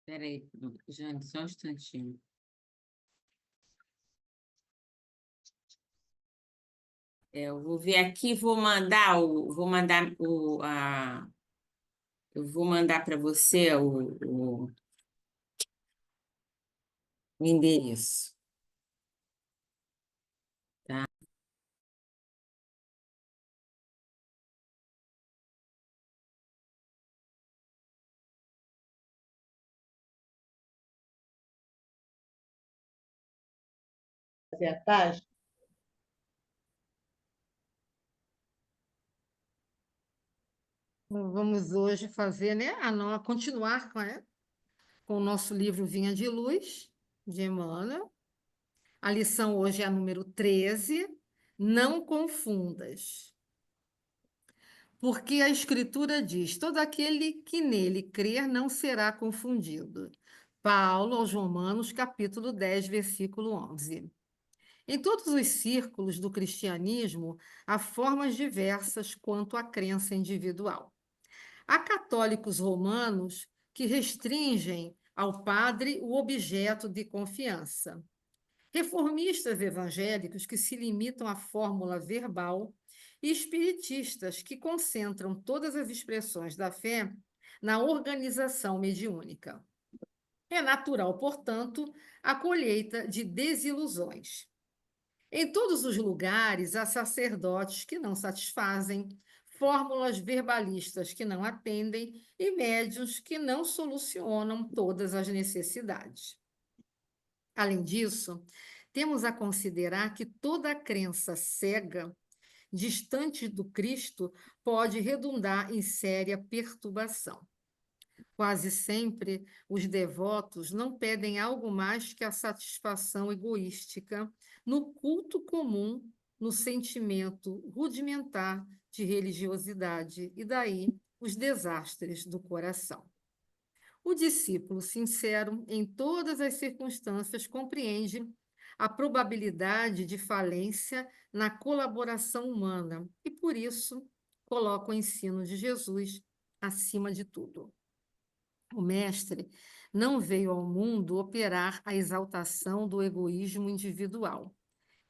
Espera aí, Jane, só um instantinho. Eu vou ver aqui, eu vou mandar para você o endereço, tá? Fazer a página. Vamos hoje fazer, né, continuar com o nosso livro Vinha de Luz, de Emmanuel. A lição hoje é a número 13. Não confundas. Porque a Escritura diz: todo aquele que nele crer não será confundido. Paulo aos Romanos, capítulo 10, versículo 11. Em todos os círculos do cristianismo, há formas diversas quanto à crença individual. Há católicos romanos que restringem ao padre o objeto de confiança. Reformistas evangélicos que se limitam à fórmula verbal e espiritistas que concentram todas as expressões da fé na organização mediúnica. É natural, portanto, a colheita de desilusões. Em todos os lugares há sacerdotes que não satisfazem, fórmulas verbalistas que não atendem e médiuns que não solucionam todas as necessidades. Além disso, temos a considerar que toda crença cega, distante do Cristo, pode redundar em séria perturbação. Quase sempre, os devotos não pedem algo mais que a satisfação egoística no culto comum, no sentimento rudimentar de religiosidade, e daí os desastres do coração. O discípulo sincero, em todas as circunstâncias, compreende a probabilidade de falência na colaboração humana e, por isso, coloca o ensino de Jesus acima de tudo. O Mestre não veio ao mundo operar a exaltação do egoísmo individual,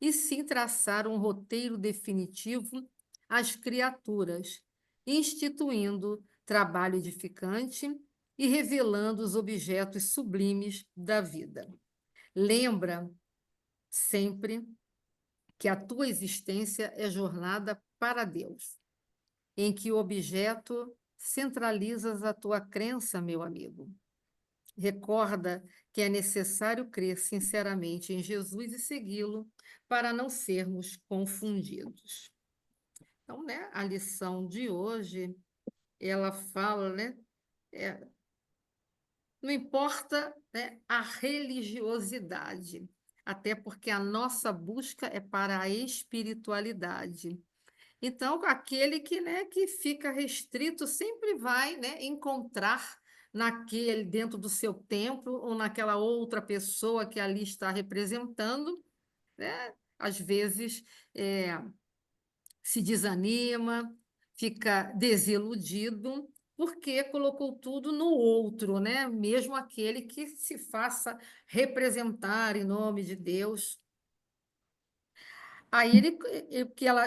e sim traçar um roteiro definitivo às criaturas, instituindo trabalho edificante e revelando os objetos sublimes da vida. Lembra sempre que a tua existência é jornada para Deus, em que o objeto centralizas a tua crença, meu amigo. Recorda que é necessário crer sinceramente em Jesus e segui-lo para não sermos confundidos. Então, né, a lição de hoje, ela fala, né, não importa, né, a religiosidade, até porque a nossa busca é para a espiritualidade. Então, aquele que, né, que fica restrito sempre vai, né, encontrar naquele, dentro do seu templo, ou naquela outra pessoa que ali está representando, né, às vezes se desanima, fica desiludido, porque colocou tudo no outro, né? Mesmo aquele que se faça representar em nome de Deus. Aí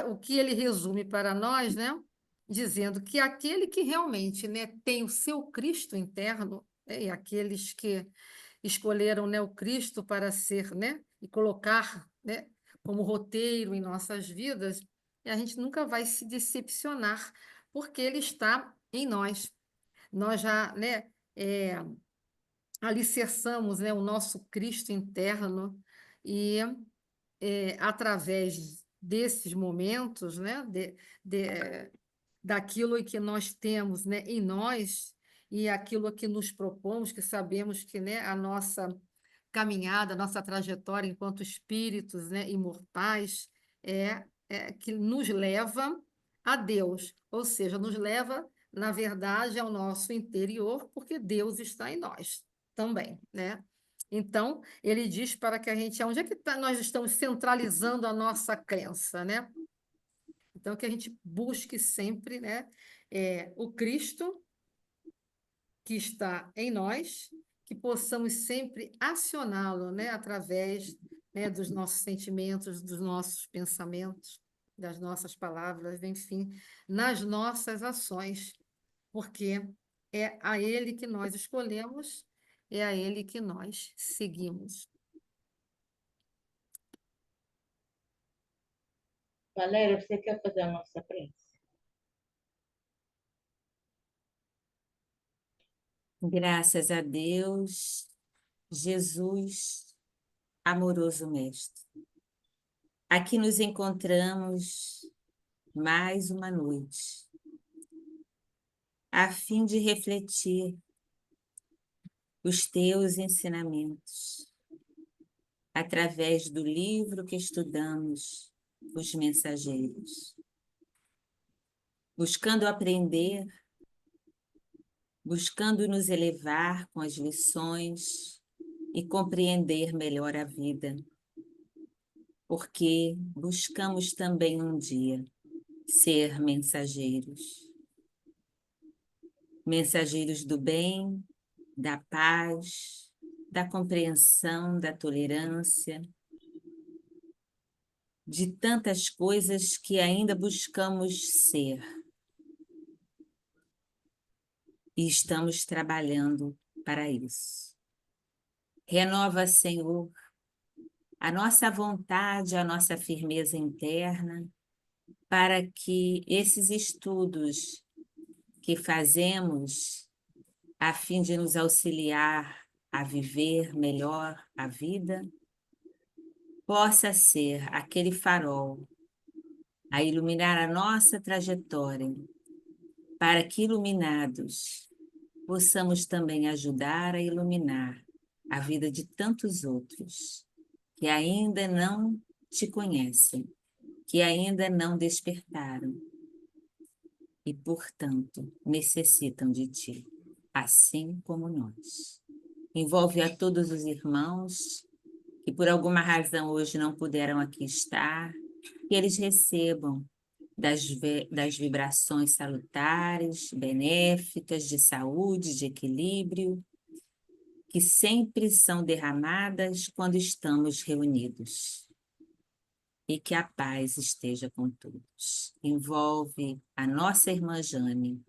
o que ele resume para nós, né? Dizendo que aquele que realmente, né, tem o seu Cristo interno, né, e aqueles que escolheram, né, o Cristo para ser, né, e colocar, né, como roteiro em nossas vidas, e a gente nunca vai se decepcionar, porque ele está em nós. Nós já, né, alicerçamos, né, o nosso Cristo interno e através desses momentos, né, daquilo que nós temos, né, em nós e aquilo que nos propomos, que sabemos que, né, a nossa caminhada, a nossa trajetória enquanto espíritos, né, imortais é que nos leva a Deus, ou seja, nos leva, na verdade, ao nosso interior, porque Deus está em nós também, né? Então, ele diz para que a gente, onde é que nós estamos centralizando a nossa crença, né? Então, que a gente busque sempre, né, o Cristo que está em nós, que possamos sempre acioná-lo, né, através, né, dos nossos sentimentos, dos nossos pensamentos, das nossas palavras, enfim, nas nossas ações, porque é a Ele que nós escolhemos, é a Ele que nós seguimos. Valéria, você quer fazer a nossa prece? Graças a Deus, Jesus, amoroso Mestre. Aqui nos encontramos mais uma noite, a fim de refletir os teus ensinamentos, através do livro que estudamos, Os Mensageiros, buscando aprender, buscando nos elevar com as lições e compreender melhor a vida, porque buscamos também um dia ser mensageiros, mensageiros do bem, da paz, da compreensão, da tolerância, de tantas coisas que ainda buscamos ser. E estamos trabalhando para isso. Renova, Senhor, a nossa vontade, a nossa firmeza interna, para que esses estudos que fazemos a fim de nos auxiliar a viver melhor a vida, possa ser aquele farol a iluminar a nossa trajetória, para que, iluminados, possamos também ajudar a iluminar a vida de tantos outros que ainda não te conhecem, que ainda não despertaram e, portanto, necessitam de ti, assim como nós. Envolve a todos os irmãos que por alguma razão hoje não puderam aqui estar, que eles recebam das vibrações salutares, benéficas, de saúde, de equilíbrio, que sempre são derramadas quando estamos reunidos. E que a paz esteja com todos. Envolve a nossa irmã Jane,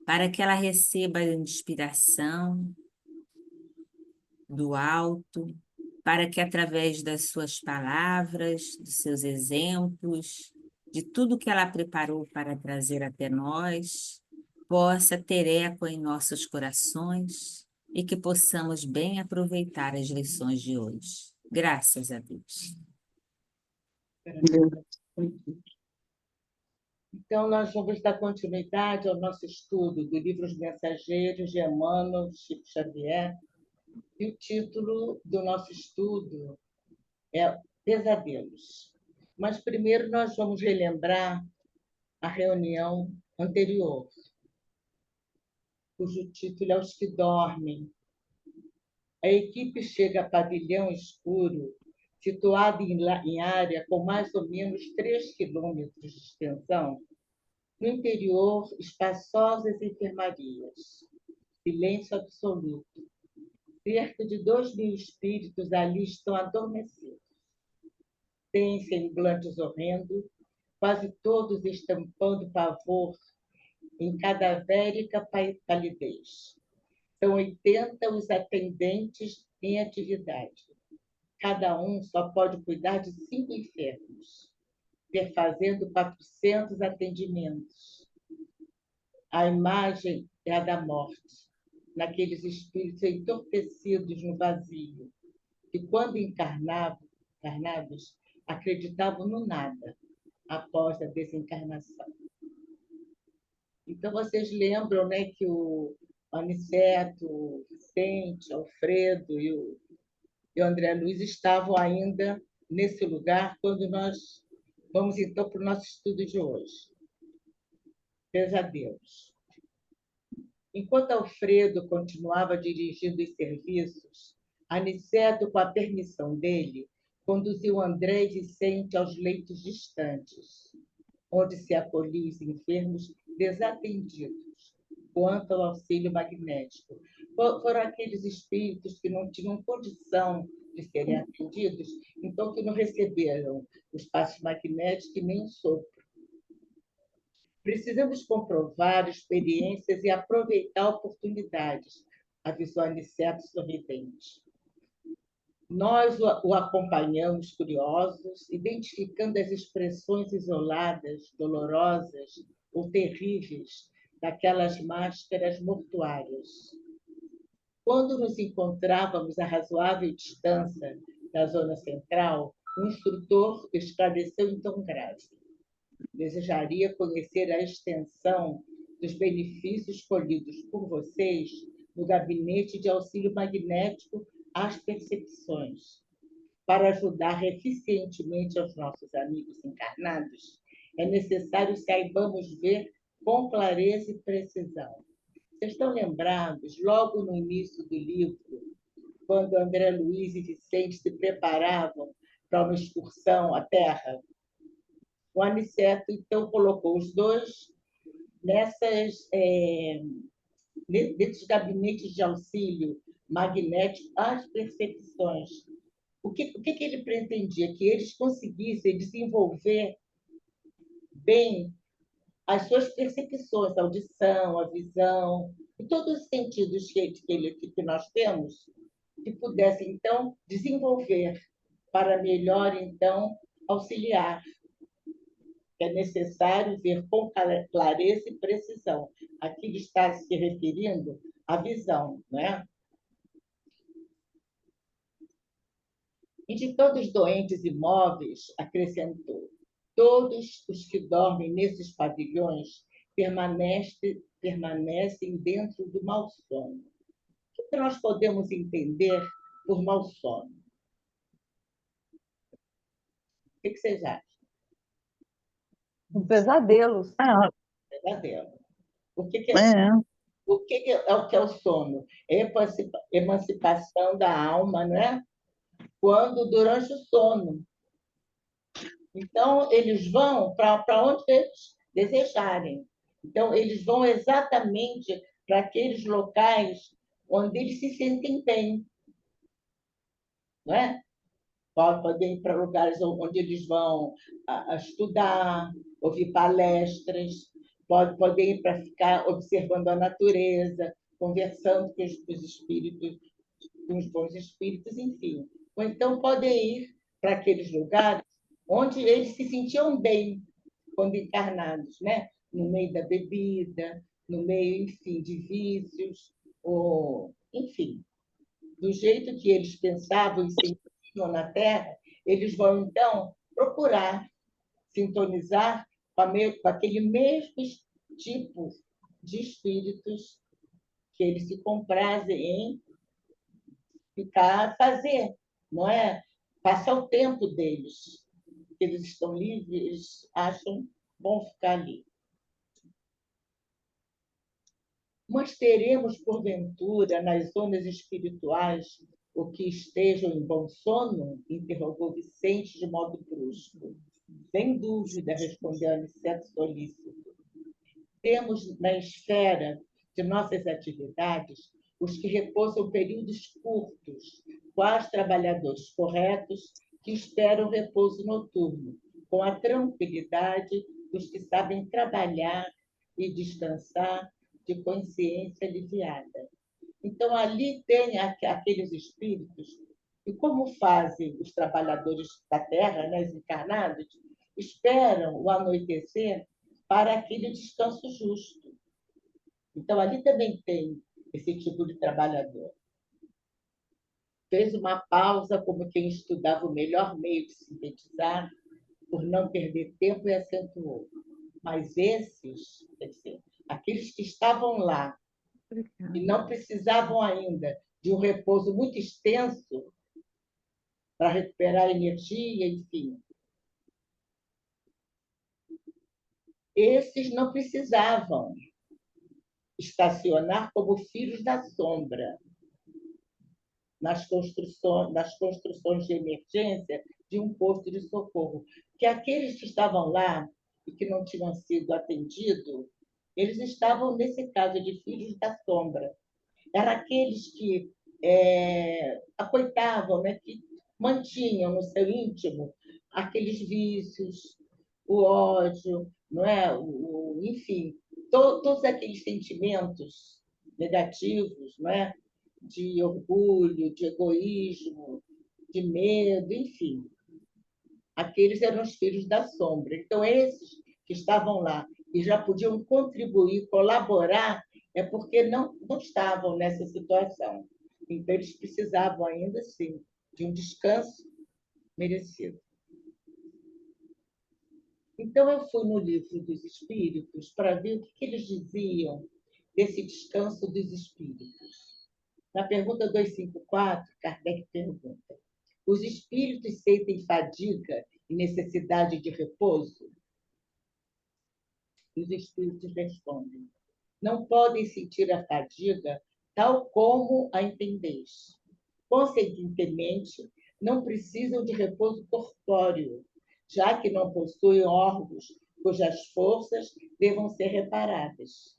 para que ela receba a inspiração do alto, para que através das suas palavras, dos seus exemplos, de tudo que ela preparou para trazer até nós, possa ter eco em nossos corações e que possamos bem aproveitar as lições de hoje. Graças a Deus. Então, nós vamos dar continuidade ao nosso estudo do livro Os Mensageiros de Emmanuel, Chico Xavier, e o título do nosso estudo é Pesadelos. Mas primeiro nós vamos relembrar a reunião anterior, cujo título é Os que Dormem. A equipe chega a Pavilhão Escuro, situado em área com mais ou menos 3 quilômetros de extensão. No interior, espaçosas enfermarias. Silêncio absoluto. Cerca de 2.000 espíritos ali estão adormecidos. Têm semblantes horrendos, quase todos estampando pavor em cadavérica palidez. São 80 os atendentes em atividade. Cada um só pode cuidar de 5 enfermos, perfazendo 400 atendimentos. A imagem é a da morte, naqueles espíritos entorpecidos no vazio, que, quando encarnados, acreditavam no nada após a desencarnação. Então, vocês lembram, né, que o Aniceto, o Vicente, Alfredo e o André Luiz estavam ainda nesse lugar quando nós vamos, então, para o nosso estudo de hoje. Pesadelos. Enquanto Alfredo continuava dirigindo os serviços, Aniceto, com a permissão dele, conduziu André e Vicente aos leitos distantes, onde se acolhiam os enfermos desatendidos quanto ao auxílio magnético, foram aqueles espíritos que não tinham condição de serem atendidos, então que não receberam os passos magnéticos e nem o sopro. Precisamos comprovar experiências e aproveitar oportunidades, avisou Aniceto sorridente. Nós o acompanhamos curiosos, identificando as expressões isoladas, dolorosas ou terríveis daquelas máscaras mortuárias. Quando nos encontrávamos a razoável distância da zona central, o instrutor esclareceu em tom grave. Desejaria conhecer a extensão dos benefícios colhidos por vocês no gabinete de auxílio magnético às percepções. Para ajudar eficientemente aos nossos amigos encarnados, é necessário saibamos ver com clareza e precisão. Vocês estão lembrados, logo no início do livro, quando André Luiz e Vicente se preparavam para uma excursão à Terra? O Aniceto, então, colocou os dois nesses gabinetes de auxílio magnético às percepções. O que ele pretendia? Que eles conseguissem desenvolver bem as suas percepções, a audição, a visão, e todos os sentidos que nós temos, que pudessem, então, desenvolver para melhor, então, auxiliar. É necessário ver com clareza e precisão. Aqui ele está se referindo à visão, né? Indicando os doentes imóveis, acrescentou: todos os que dormem nesses pavilhões permanecem dentro do mau sono. O que nós podemos entender por mau sono? O que vocês acham? Pesadelos. Pesadelo. O que É. o que é o sono? É a emancipação da alma, né? Quando durante o sono. Então, eles vão para onde eles desejarem. Então, eles vão exatamente para aqueles locais onde eles se sentem bem. Não é? Podem ir para lugares onde eles vão a estudar, ouvir palestras, podem ir para ficar observando a natureza, conversando com os espíritos, com os bons espíritos, enfim. Ou então podem ir para aqueles lugares onde eles se sentiam bem quando encarnados, né? No meio da bebida, no meio, enfim, de vícios, ou, enfim, do jeito que eles pensavam e sentiam na Terra, eles vão, então, procurar sintonizar com aquele mesmo tipo de espíritos que eles se comprazem em fazer, não é? Passar o tempo deles. Eles estão livres, eles acham bom ficar ali. Mas teremos, porventura, nas zonas espirituais, o que estejam em bom sono? Interrogou Vicente de modo brusco. Sem dúvida, respondeu Aniceto solícito. Temos na esfera de nossas atividades os que repousam períodos curtos, quais trabalhadores corretos que esperam repouso noturno, com a tranquilidade dos que sabem trabalhar e descansar de consciência aliviada. Então, ali tem aqueles espíritos, e como fazem os trabalhadores da Terra, né, os encarnados, esperam o anoitecer para aquele descanso justo. Então, ali também tem esse tipo de trabalhador. Fez uma pausa, como quem estudava o melhor meio de sintetizar, por não perder tempo, e acentuou. Mas esses, quer dizer, aqueles que estavam lá e não precisavam ainda de um repouso muito extenso para recuperar energia, enfim. Esses não precisavam estacionar como filhos da sombra nas construções de emergência de um posto de socorro. Que aqueles que estavam lá e que não tinham sido atendidos, eles estavam, nesse caso, de filhos da sombra. eram aqueles que acoitavam, né? Que mantinham no seu íntimo aqueles vícios, o ódio, não é? Enfim, todos aqueles sentimentos negativos, não é? De orgulho, de egoísmo, de medo, enfim. Aqueles eram os filhos da sombra. Então, esses que estavam lá e já podiam contribuir, colaborar, é porque não estavam nessa situação. Então, eles precisavam ainda, sim, de um descanso merecido. Então, eu fui no livro dos Espíritos para ver o que eles diziam desse descanso dos espíritos. Na pergunta 254, Kardec pergunta: os espíritos sentem fadiga e necessidade de repouso? Os espíritos respondem: não podem sentir a fadiga tal como a entendeis. Consequentemente, não precisam de repouso corpóreo, já que não possuem órgãos cujas forças devam ser reparadas.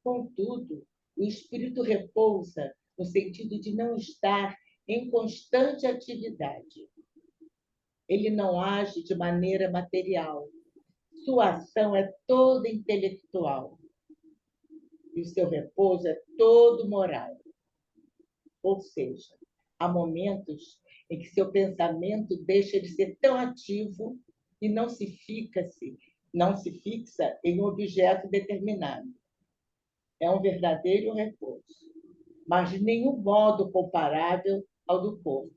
Contudo, o espírito repousa no sentido de não estar em constante atividade. Ele não age de maneira material. Sua ação é toda intelectual. E o seu repouso é todo moral. Ou seja, há momentos em que seu pensamento deixa de ser tão ativo e não se fixa em um objeto determinado. É um verdadeiro repouso, mas de nenhum modo comparável ao do corpo.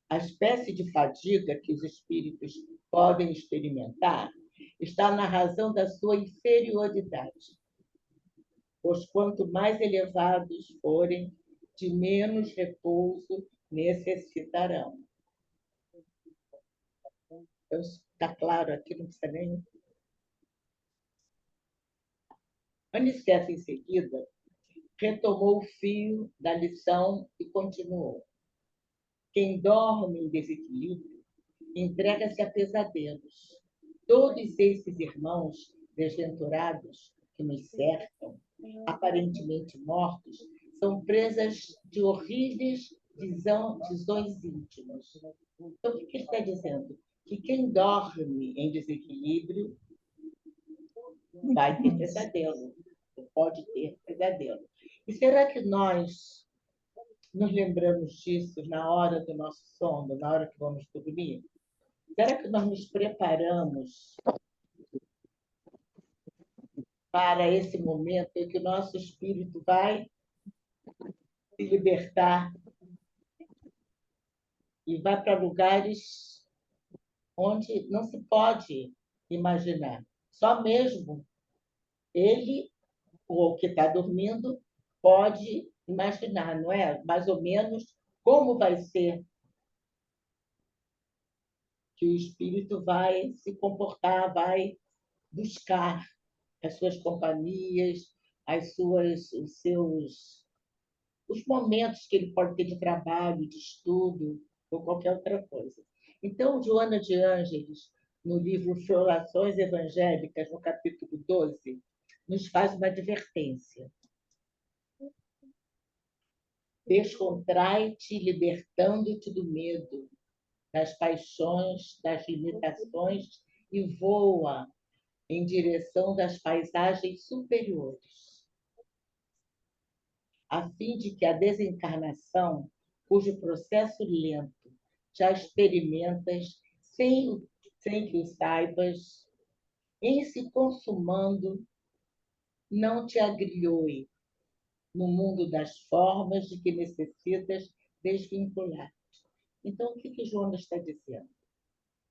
A espécie de fadiga que os espíritos podem experimentar está na razão da sua inferioridade, pois quanto mais elevados forem, de menos repouso necessitarão. Está claro aqui, não precisa nem. Aniceto, em seguida, retomou o fio da lição e continuou. Quem dorme em desequilíbrio entrega-se a pesadelos. Todos esses irmãos desventurados que nos cercam, aparentemente mortos, são presas de horríveis visões íntimas. Então, o que ele está dizendo? Que quem dorme em desequilíbrio vai ter pesadelo, pode ter pesadelo. E será que nós nos lembramos disso na hora do nosso sono, na hora que vamos dormir? Será que nós nos preparamos para esse momento em que o nosso espírito vai se libertar e vai para lugares onde não se pode imaginar? Só mesmo ele, ou que está dormindo, pode imaginar, não é? Mais ou menos como vai ser que o espírito vai se comportar, vai buscar as suas companhias, os momentos que ele pode ter de trabalho, de estudo, ou qualquer outra coisa. Então, Joana de Ângeles, no livro Florções Evangélicas, no capítulo 12, nos faz uma advertência. Descontrai-te, libertando-te do medo, das paixões, das limitações, e voa em direção das paisagens superiores, a fim de que a desencarnação, cujo processo lento já experimentas sem que o saibas, em se consumando, não te agrilhoe no mundo das formas de que necessitas desvincular. Então, o que Joana está dizendo?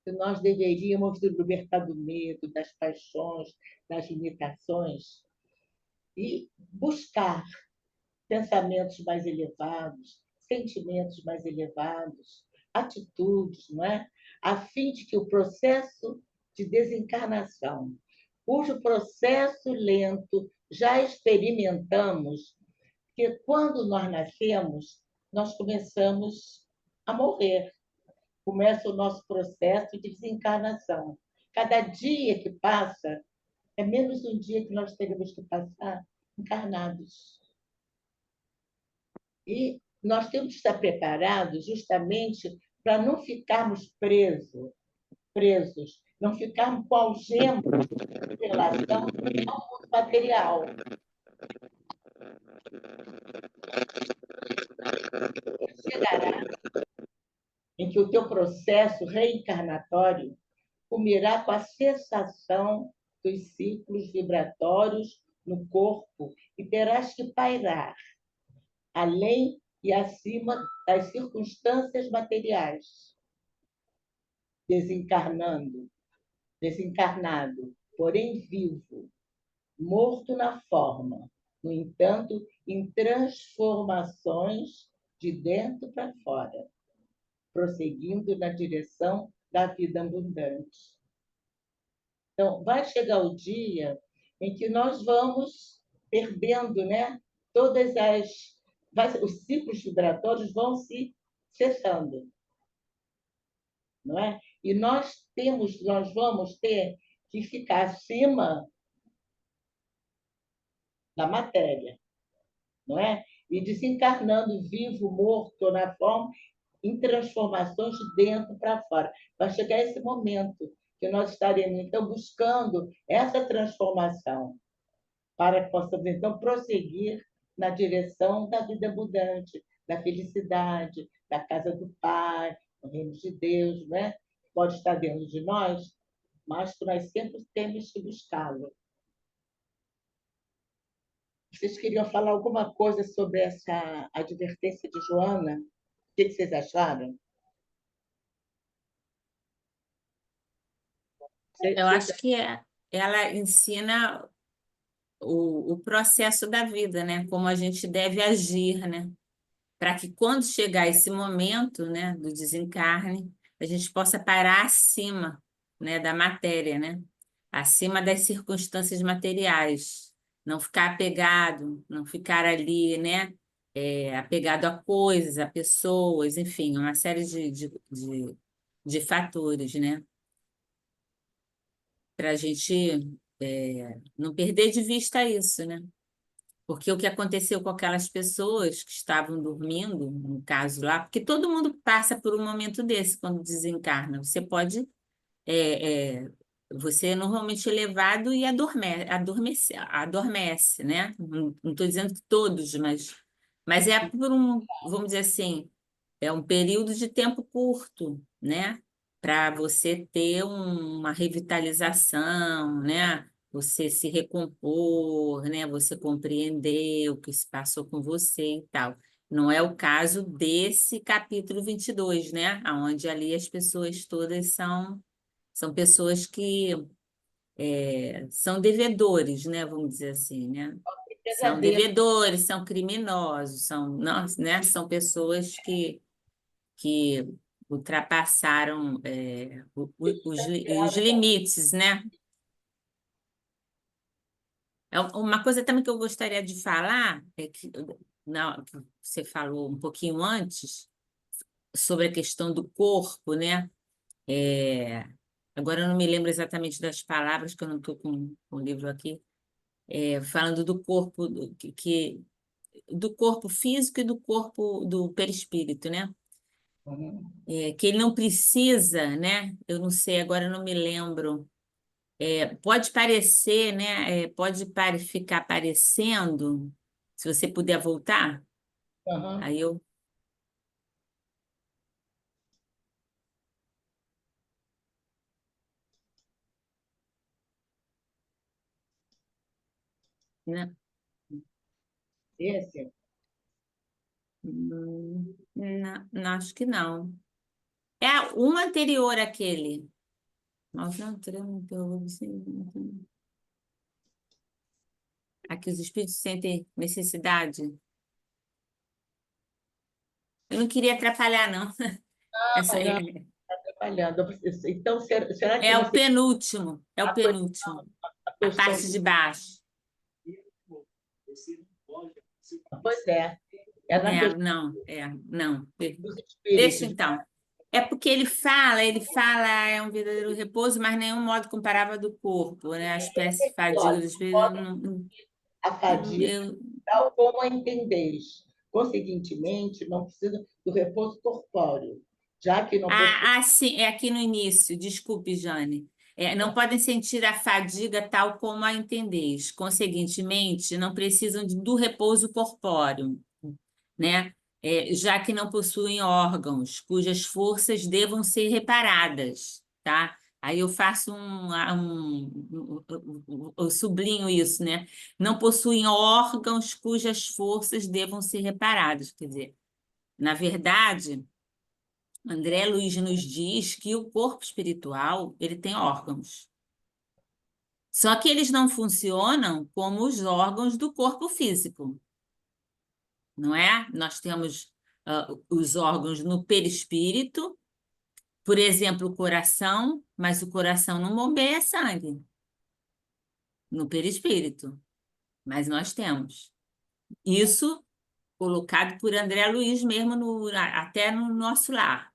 Que nós deveríamos nos libertar do medo, das paixões, das limitações e buscar pensamentos mais elevados, sentimentos mais elevados, atitudes, não é? A fim de que o processo de desencarnação, cujo processo lento já experimentamos, que quando nós nascemos, nós começamos a morrer. Começa o nosso processo de desencarnação. Cada dia que passa é menos um dia que nós teremos que passar encarnados. E nós temos que estar preparados justamente para não ficarmos presos, não ficarmos com algemas em relação ao mundo material. Chegará em que o teu processo reencarnatório culminará com a cessação dos ciclos vibratórios no corpo e terás que pairar além e acima das circunstâncias materiais, desencarnado, porém vivo, morto na forma, no entanto, em transformações de dentro para fora, prosseguindo na direção da vida abundante. Então, vai chegar o dia em que nós vamos perdendo, né? Os ciclos vibratórios vão se cessando, não é? E nós vamos ter que ficar acima da matéria, não é? E desencarnando vivo, morto na forma, em transformações de dentro para fora. Vai chegar esse momento que nós estaremos, então, buscando essa transformação para que possamos, então, prosseguir na direção da vida abundante, da felicidade, da casa do Pai, do reino de Deus, né? Pode estar dentro de nós, mas que nós sempre temos que buscá-lo. Vocês queriam falar alguma coisa sobre essa advertência de Joana? O que vocês acharam? Eu acho que ela ensina o processo da vida, né? Como a gente deve agir, né? Para que quando chegar esse momento, né, do desencarne, a gente possa parar acima, né, da matéria, né? Acima das circunstâncias materiais. Não ficar apegado, não ficar ali, né? Apegado a coisas, a pessoas, enfim, uma série de fatores, né? Para a gente não perder de vista isso, né? Porque o que aconteceu com aquelas pessoas que estavam dormindo, no caso lá, porque todo mundo passa por um momento desse quando desencarna. Você pode, é, é, você é normalmente levado e adormece, né? Não estou dizendo que todos, mas é por vamos dizer assim, é um período de tempo curto, né? Para você ter uma revitalização, né? Você se recompor, né? Você compreender o que se passou com você e tal. Não é o caso desse capítulo 22, né? Onde ali as pessoas todas são pessoas que são devedores, né? Vamos dizer assim, né? São Pesadelo. devedores, são criminosos, não, né? São pessoas que ultrapassaram os limites, né? Uma coisa também que eu gostaria de falar é que, não, que você falou um pouquinho antes sobre a questão do corpo, né? É, agora eu não me lembro exatamente das palavras, que eu não estou com o livro aqui, falando do corpo, do corpo físico e do corpo do perispírito, né? Que ele não precisa, né? Eu não sei, agora eu não me lembro. Pode parecer, né? Ficar parecendo, se você puder voltar, Uhum. aí eu, né? Esse? Não, não, acho que não. É um anterior àquele. Nós não teremos aqui os espíritos sentem necessidade. Eu não queria atrapalhar, não. Essa Não, trabalhando. Então, será que é o você penúltimo, é o a penúltimo, a a questão parte de baixo. pois é na questão Não. dos Deixa espíritos, então. É porque ele fala, é um verdadeiro repouso, mas nenhum modo comparável do corpo, né? A espécie de fadiga olha, dos espíritos, a fadiga, eu, tal como a entendeis, conseguintemente, não precisa do repouso corpóreo, já que não possui... Sim, é aqui no início, desculpe, Jane. Não podem sentir a fadiga tal como a entendeis. Conseguintemente, não precisam do repouso corpóreo, né? Já que não possuem órgãos cujas forças devam ser reparadas, tá? Aí eu faço eu sublinho isso, né? Não possuem órgãos cujas forças devam ser reparadas. Quer dizer, na verdade, André Luiz nos diz que o corpo espiritual, ele tem órgãos. Só que eles não funcionam como os órgãos do corpo físico, não é? Nós temos os órgãos no perispírito, por exemplo, o coração, mas o coração não bombeia sangue no perispírito, mas nós temos. Isso colocado por André Luiz mesmo até no nosso lar.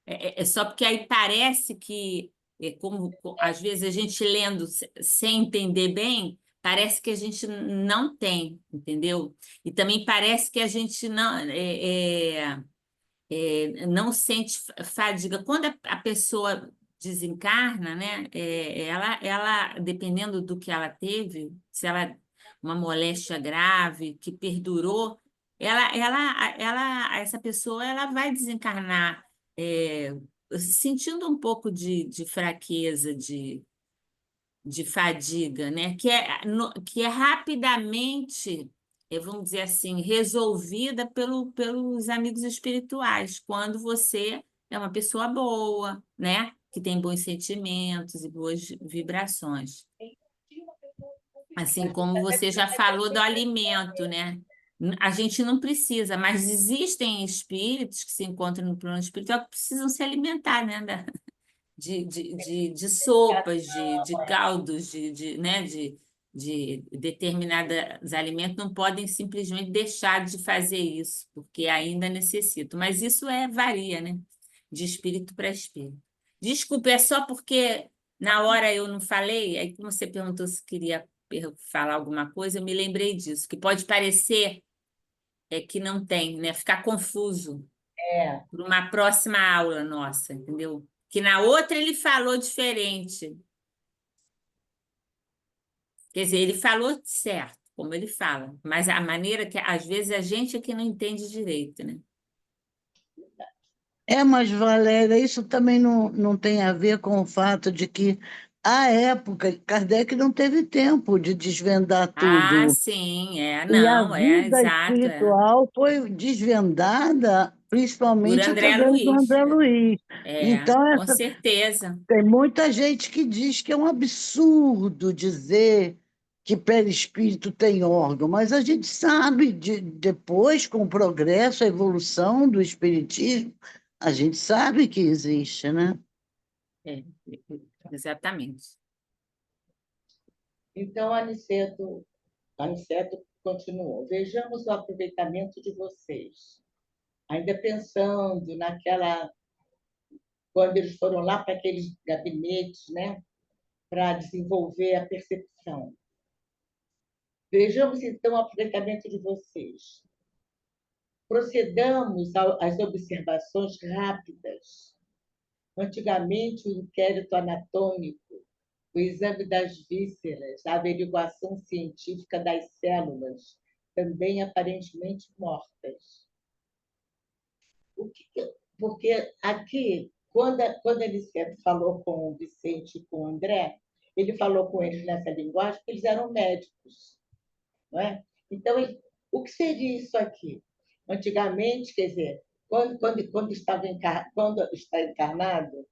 É só porque aí parece que, como às vezes a gente lendo sem entender bem, parece que a gente não tem, entendeu? E também parece que a gente não sente fadiga. Quando a pessoa desencarna, né, dependendo do que ela teve, se ela uma moléstia grave que perdurou, essa pessoa ela vai desencarnar é, sentindo um pouco de fraqueza, de fadiga, né? Que é rapidamente, vamos dizer assim, resolvida pelos amigos espirituais, quando você é uma pessoa boa, né? Que tem bons sentimentos e boas vibrações. Assim como você já falou do alimento, né? A gente não precisa, mas existem espíritos que se encontram no plano espiritual que precisam se alimentar, né? De sopas, de caldos, né, de determinados alimentos, não podem simplesmente deixar de fazer isso, porque ainda necessitam. Mas isso varia, né? De espírito para espírito. Desculpe, é só porque na hora eu não falei, aí como você perguntou se queria falar alguma coisa, eu me lembrei disso, que pode parecer que não tem, né? Ficar confuso É, para uma próxima aula nossa, entendeu? Que na outra ele falou diferente. Quer dizer, ele falou certo, como ele fala, mas a maneira que às vezes a gente é que não entende direito, né? Mas, Valéria, isso também não tem a ver com o fato de que, à época, Kardec não teve tempo de desvendar tudo. Sim, E a não, vida exato, espiritual foi desvendada Por principalmente André através do Luiz. André Luiz. Então, Com certeza. tem muita gente que diz que é um absurdo dizer que perispírito tem órgão, mas a gente sabe, depois, com o progresso, a evolução do espiritismo, a gente sabe que existe, né? É, exatamente. então, Aniceto continuou. Vejamos o aproveitamento de vocês. Ainda pensando quando eles foram lá para aqueles gabinetes, né, para desenvolver a percepção. Vejamos, então, o aproveitamento de vocês. Procedamos às observações rápidas. Antigamente, o inquérito anatômico, o exame das vísceras, a averiguação científica das células, também aparentemente mortas. Porque aqui, quando ele falou com o Vicente e com o André, ele falou com eles nessa linguagem, porque eles eram médicos. Não é? Então, o que seria isso aqui? Antigamente, quer dizer, quando está encarnado,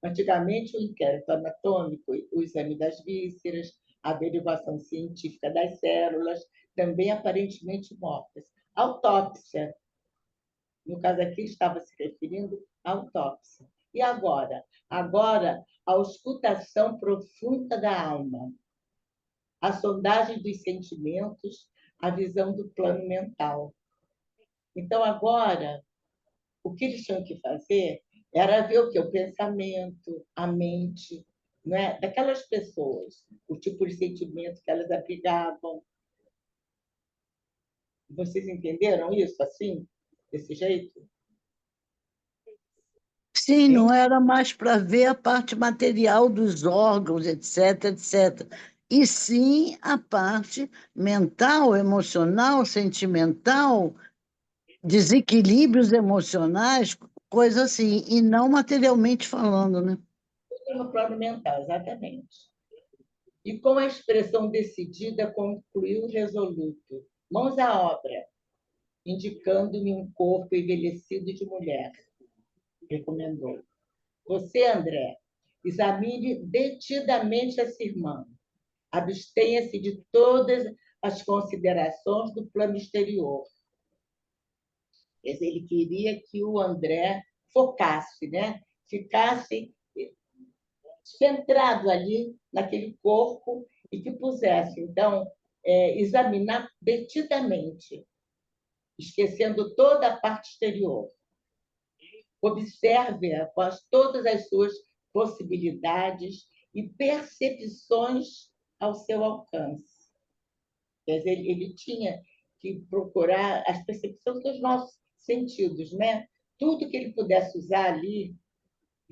antigamente o inquérito anatômico, o exame das vísceras, a averiguação científica das células, também aparentemente mortas. Autópsia, no caso aqui estava se referindo à autópsia. E agora? Agora, a auscultação profunda da alma, a sondagem dos sentimentos, a visão do plano mental. Então, agora, o que eles tinham que fazer era ver o que? O pensamento, a mente, não é? Daquelas pessoas, o tipo de sentimento que elas abrigavam. Vocês entenderam isso assim, desse jeito? Sim, Hein? não era mais para ver a parte material dos órgãos, etc, etc. E sim a parte mental, emocional, sentimental, desequilíbrios emocionais, coisa assim, e não materialmente falando, né? No plano mental, exatamente. E com a expressão decidida, concluiu resoluto: mãos à obra, indicando-me um corpo envelhecido de mulher. Recomendou. Você, André, examine detidamente essa irmã. Abstenha-se de todas as considerações do plano exterior. Ele queria que o André focasse, né? Ficasse centrado ali naquele corpo e que pusesse, então, examinar detidamente, esquecendo toda a parte exterior. Observe-a com todas as suas possibilidades e percepções ao seu alcance. Quer dizer, ele tinha que procurar as percepções dos nossos sentidos, né? Tudo que ele pudesse usar ali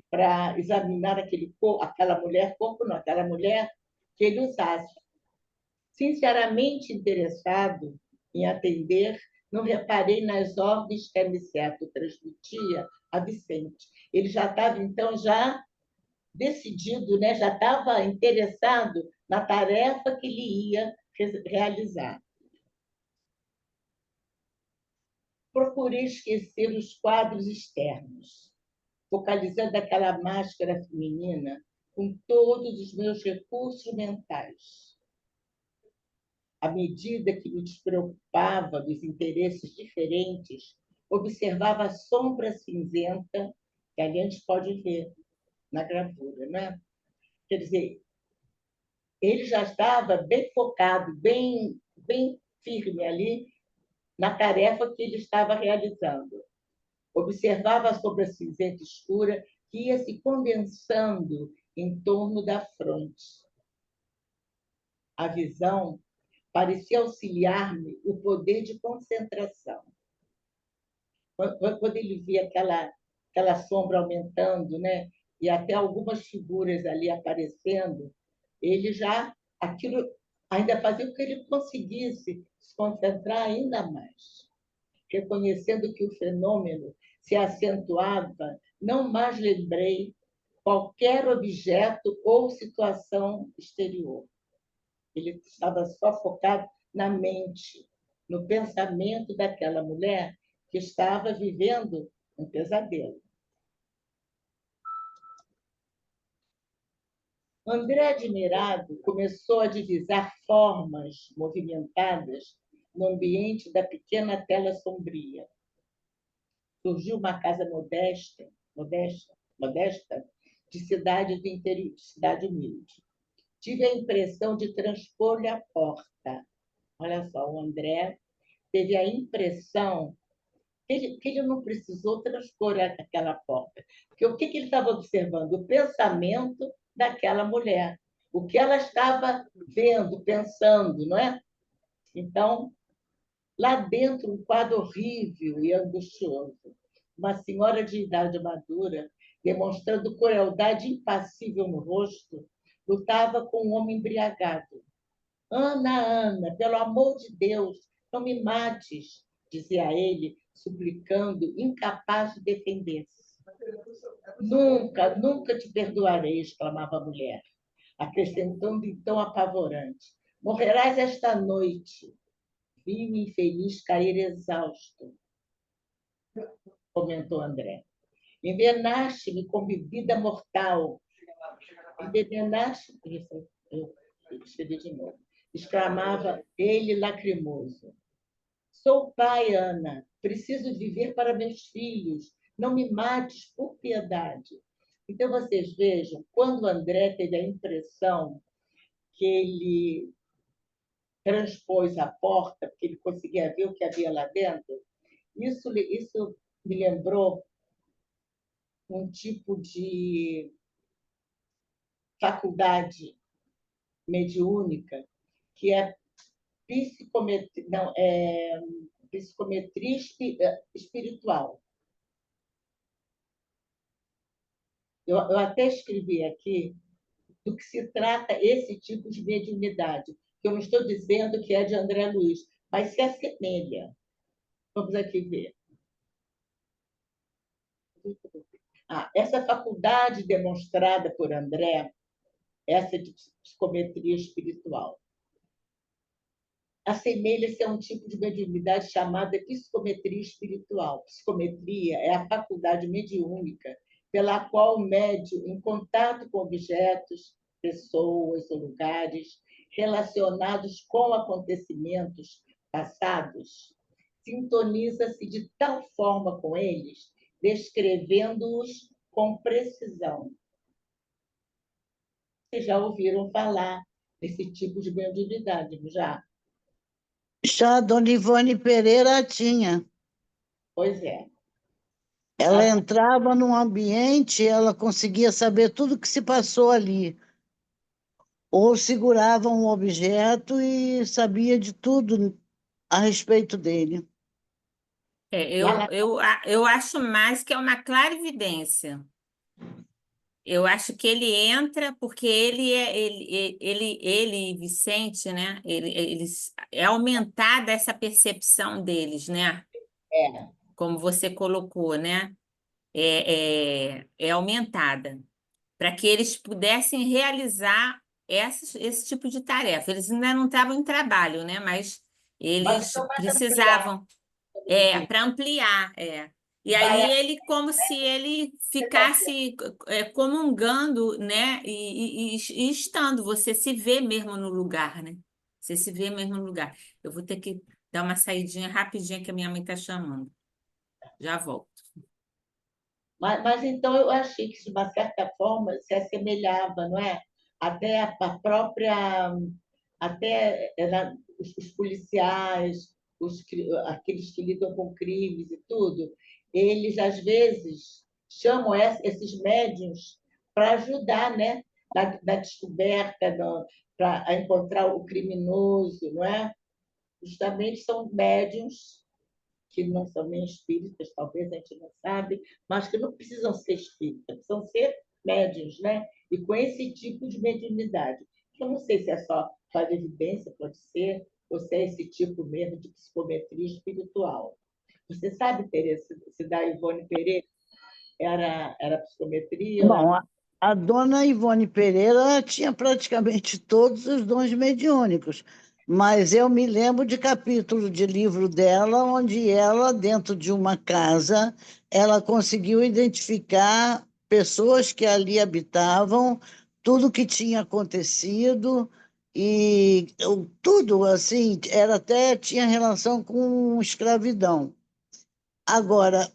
para examinar aquele corpo, aquela mulher, corpo não, aquela mulher, que ele usasse. Sinceramente interessado em atender, não reparei nas ordens que a Aniceto transmitia a Vicente. Ele já estava, então, já decidido, né? Já estava interessado na tarefa que ele ia realizar. Procurei esquecer os quadros externos, focalizando aquela máscara feminina com todos os meus recursos mentais. À medida que me despreocupava dos interesses diferentes, observava a sombra cinzenta, que ali a gente pode ver na gravura, né? Quer dizer, ele já estava bem focado, bem firme ali na tarefa que ele estava realizando. Observava a sombra cinzenta escura que ia se condensando em torno da fronte. A visão parecia auxiliar-me o poder de concentração. Quando ele via aquela sombra aumentando, né, e até algumas figuras ali aparecendo, ele já, aquilo ainda fazia com que ele conseguisse se concentrar ainda mais, reconhecendo que o fenômeno se acentuava, não mais lembrei qualquer objeto ou situação exterior. Ele estava só focado na mente, no pensamento daquela mulher que estava vivendo um pesadelo. André, admirado, começou a divisar formas movimentadas no ambiente da pequena tela sombria. Surgiu uma casa modesta, de cidade do interior, de cidade humilde. Tive a impressão de transpor-lhe a porta. Olha só, o André teve a impressão que ele não precisou transpor aquela porta. Porque o que ele estava observando? O pensamento daquela mulher. O que ela estava vendo, pensando, não é? Então, lá dentro, um quadro horrível e angustioso. Uma senhora de idade madura, demonstrando crueldade impassível no rosto, lutava com um homem embriagado. Ana, Ana, pelo amor de Deus, não me mates, dizia ele, suplicando, incapaz de defender-se. Nunca, nunca te perdoarei, exclamava a mulher, acrescentando em tom apavorante. Morrerás esta noite. Vi o infeliz cair exausto, comentou André. Envenenaste-me com bebida mortal. Envenenaste... Eu escrevi de novo. Exclamava ele lacrimoso. Sou pai, Ana. Preciso viver para meus filhos. Não me mates por piedade. Então, vocês vejam, quando o André teve a impressão que ele transpôs a porta, porque ele conseguia ver o que havia lá dentro, isso me lembrou um tipo de faculdade mediúnica que é psicometria, não, psicometria espiritual. Eu até escrevi aqui do que se trata esse tipo de mediunidade, que eu não estou dizendo que é de André Luiz, mas se assemelha. Vamos aqui ver. Essa faculdade demonstrada por André, essa de psicometria espiritual, assemelha-se a um tipo de mediunidade chamada psicometria espiritual. Psicometria é a faculdade mediúnica pela qual o médium, em contato com objetos, pessoas ou lugares relacionados com acontecimentos passados, sintoniza-se de tal forma com eles, descrevendo-os com precisão. Vocês já ouviram falar desse tipo de mediunidade, já? Já a dona Ivone Pereira tinha. Pois é. Ela entrava num ambiente, ela conseguia saber tudo que se passou ali. Ou segurava um objeto e sabia de tudo a respeito dele. Eu acho mais que é uma clarividência. Eu acho que ele entra porque ele, Vicente, né? É aumentada essa percepção deles, né? É, Como você colocou, né? É aumentada para que eles pudessem realizar esse tipo de tarefa. Eles ainda não estavam em trabalho, né? Mas mas eles então mais ampliado, precisavam. podemos dizer. Para ampliar, E Vai aí ele, como se ele ficasse comungando, né? E estando, você se vê mesmo no lugar, né? Você se vê mesmo no lugar. Eu vou ter que dar uma saidinha rapidinha que a minha mãe está chamando. Já volto. mas então eu achei que, de uma certa forma, se assemelhava, não é? Até a própria. Até os policiais, aqueles que lidam com crimes e tudo, eles, às vezes, chamam esses médiums para ajudar, né? Na descoberta, para encontrar o criminoso, não é? Justamente são médiums que não são nem espíritas, talvez a gente não sabe, mas que não precisam ser espíritas, precisam ser médiums, né? E com esse tipo de mediunidade. Eu não sei se é só clarividência, pode ser, ou se é esse tipo mesmo de psicometria espiritual. Você sabe, Tereza, se da Ivone Pereira era psicometria? Bom, a dona Ivone Pereira tinha praticamente todos os dons mediúnicos, mas eu me lembro de capítulo de livro dela, onde ela, dentro de uma casa, ela conseguiu identificar pessoas que ali habitavam, tudo que tinha acontecido, e tudo, assim, era até tinha relação com escravidão. Agora,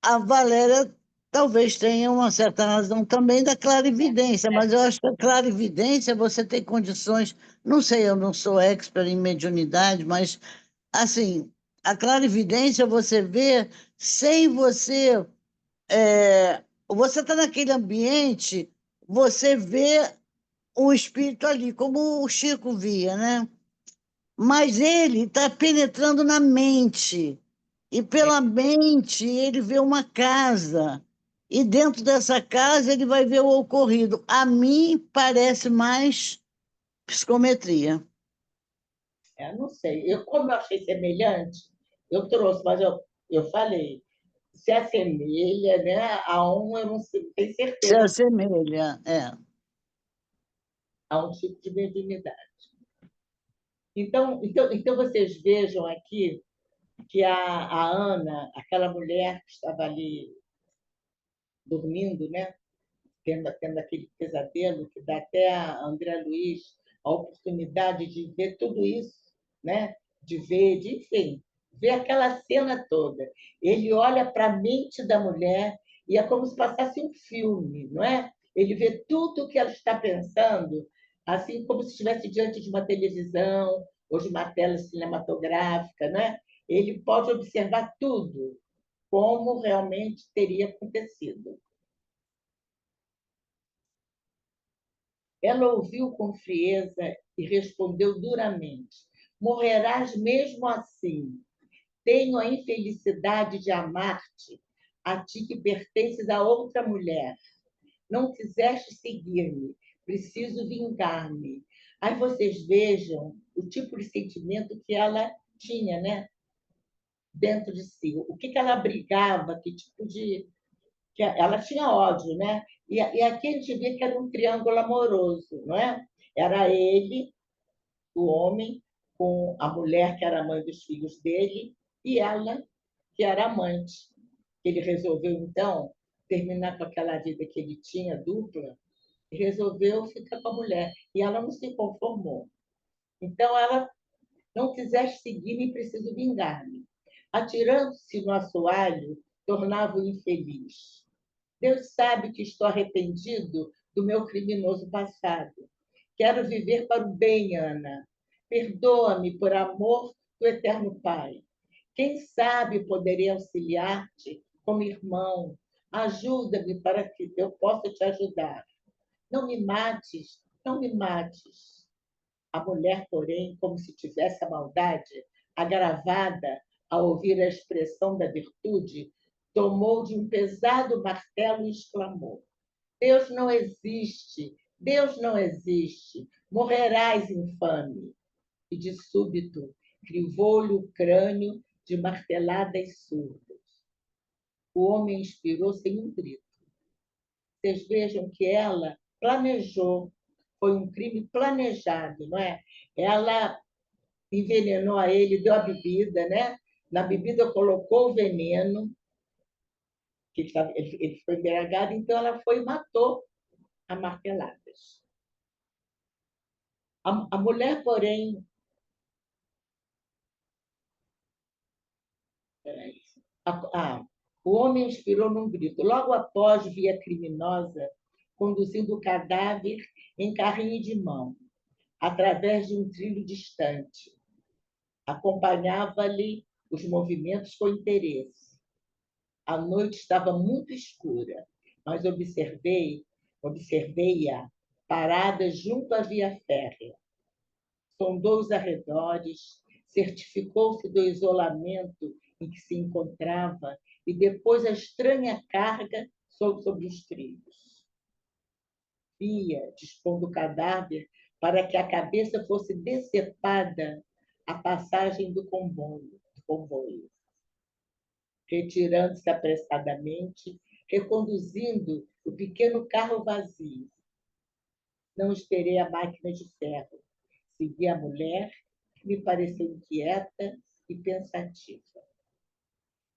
a Valéria talvez tenha uma certa razão também da clarividência, mas eu acho que a clarividência você tem condições, não sei, eu não sou expert em mediunidade, mas assim, a clarividência você vê sem você, você está naquele ambiente, você vê o espírito ali, como o Chico via, né? Mas ele está penetrando na mente. E pela mente ele vê uma casa. E dentro dessa casa ele vai ver o ocorrido. A mim parece mais psicometria. Não sei. Como eu achei semelhante, eu trouxe, mas eu falei, se assemelha, né? A um, eu não sei, tenho Se certeza, assemelha, a um tipo de mediunidade. Então vocês vejam aqui que a Ana, aquela mulher que estava ali dormindo, né? Tendo aquele pesadelo, que dá até a André Luiz a oportunidade de ver tudo isso, né? De ver, enfim, ver aquela cena toda. Ele olha para a mente da mulher e é como se passasse um filme, não é? Ele vê tudo o que ela está pensando, assim como se estivesse diante de uma televisão ou de uma tela cinematográfica, né? Ele pode observar tudo como realmente teria acontecido. Ela ouviu com frieza e respondeu duramente: morrerás mesmo assim. Tenho a infelicidade de amar-te, a ti que pertences a outra mulher. Não quiseste seguir-me, preciso vingar-me. Aí vocês vejam o tipo de sentimento que ela tinha, né? Dentro de si. O que ela brigava, que tipo de... que ela tinha ódio, né? E aqui a gente vê que era um triângulo amoroso, não é? Era ele, o homem, com a mulher que era a mãe dos filhos dele, e ela, que era amante. Ele resolveu, então, terminar com aquela vida que ele tinha, dupla, e resolveu ficar com a mulher. E ela não se conformou. Então, ela não quiseste seguir-me, preciso vingar-me. Atirando-se no assoalho, tornava-o infeliz. Deus sabe que estou arrependido do meu criminoso passado. Quero viver para o bem, Ana. Perdoa-me por amor do eterno Pai. Quem sabe poderei auxiliar-te como irmão. Ajuda-me para que eu possa te ajudar. Não me mates, não me mates. A mulher, porém, como se tivesse a maldade agravada ao ouvir a expressão da virtude, tomou de um pesado martelo e exclamou: Deus não existe, Deus não existe, morrerás, infame. E de súbito crivou-lhe o crânio de marteladas surdas. O homem expirou sem um grito. Vocês vejam que ela planejou, foi um crime planejado, não é? Ela envenenou a ele, deu a bebida, né? Na bebida colocou o veneno, que ele foi embriagado, então ela foi e matou a marteladas. A mulher, porém, o homem expirou num grito. Logo após, vi a criminosa conduzindo o cadáver em carrinho de mão, através de um trilho distante. Acompanhava-lhe os movimentos com interesse. A noite estava muito escura, mas observei-a parada junto à via férrea. Sondou os arredores, certificou-se do isolamento em que se encontrava e depois a estranha carga sobre os trilhos. Via, dispondo o cadáver para que a cabeça fosse decepada a passagem do comboio. Retirando-se apressadamente, reconduzindo o pequeno carro vazio. Não esperei a máquina de ferro. Segui a mulher, que me pareceu inquieta e pensativa.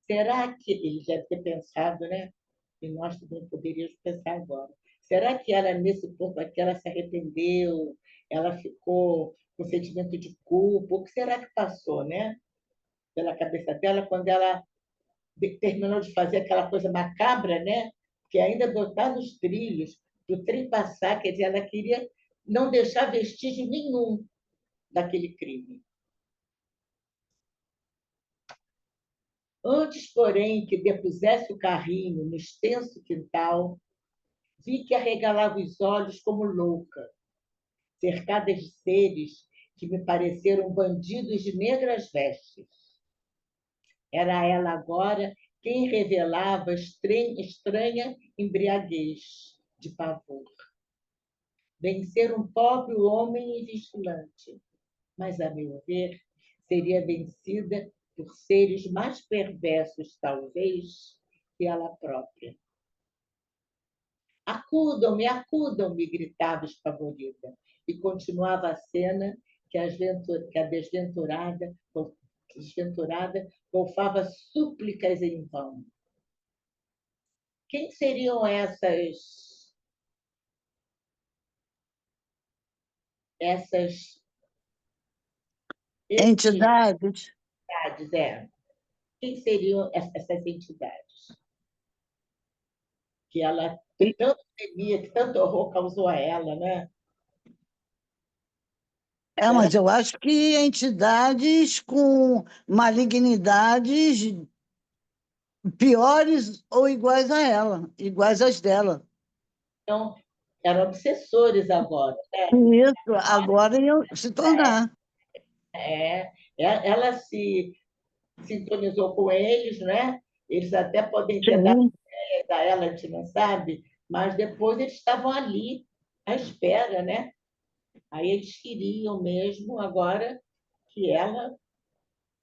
Será que ele deve ter pensado, né? E nós também poderíamos pensar agora. Será que ela, nesse ponto aqui, ela se arrependeu? Ela ficou com sentimento de culpa? O que será que passou, né? Pela cabeça dela quando ela terminou de fazer aquela coisa macabra, né? Que ainda botar nos trilhos, para o trem passar, quer dizer, ela queria não deixar vestígio nenhum daquele crime. Antes, porém, que depusesse o carrinho no extenso quintal, vi que arregalava os olhos como louca, cercada de seres que me pareceram bandidos de negras vestes. Era ela agora quem revelava estranha embriaguez de pavor. Vencer um pobre homem vigilante, mas, a meu ver, seria vencida por seres mais perversos, talvez, que ela própria. Acudam-me, gritava espavorida, e continuava a cena que a desventurada golfava súplicas em vão. Quem seriam essas Entidades. entidades? Quem seriam essas entidades? Que ela tanto temia, que tanto horror causou a ela, né? Mas eu acho que entidades com malignidades piores ou iguais a ela, iguais às dela. Então, eram obsessores agora, né? Isso, agora iam se tornar. Ela se sintonizou com eles, né? Eles até podem ter dado Sim. ideia a ela, a gente não sabe, mas depois eles estavam ali à espera, né? Aí eles queriam mesmo agora que ela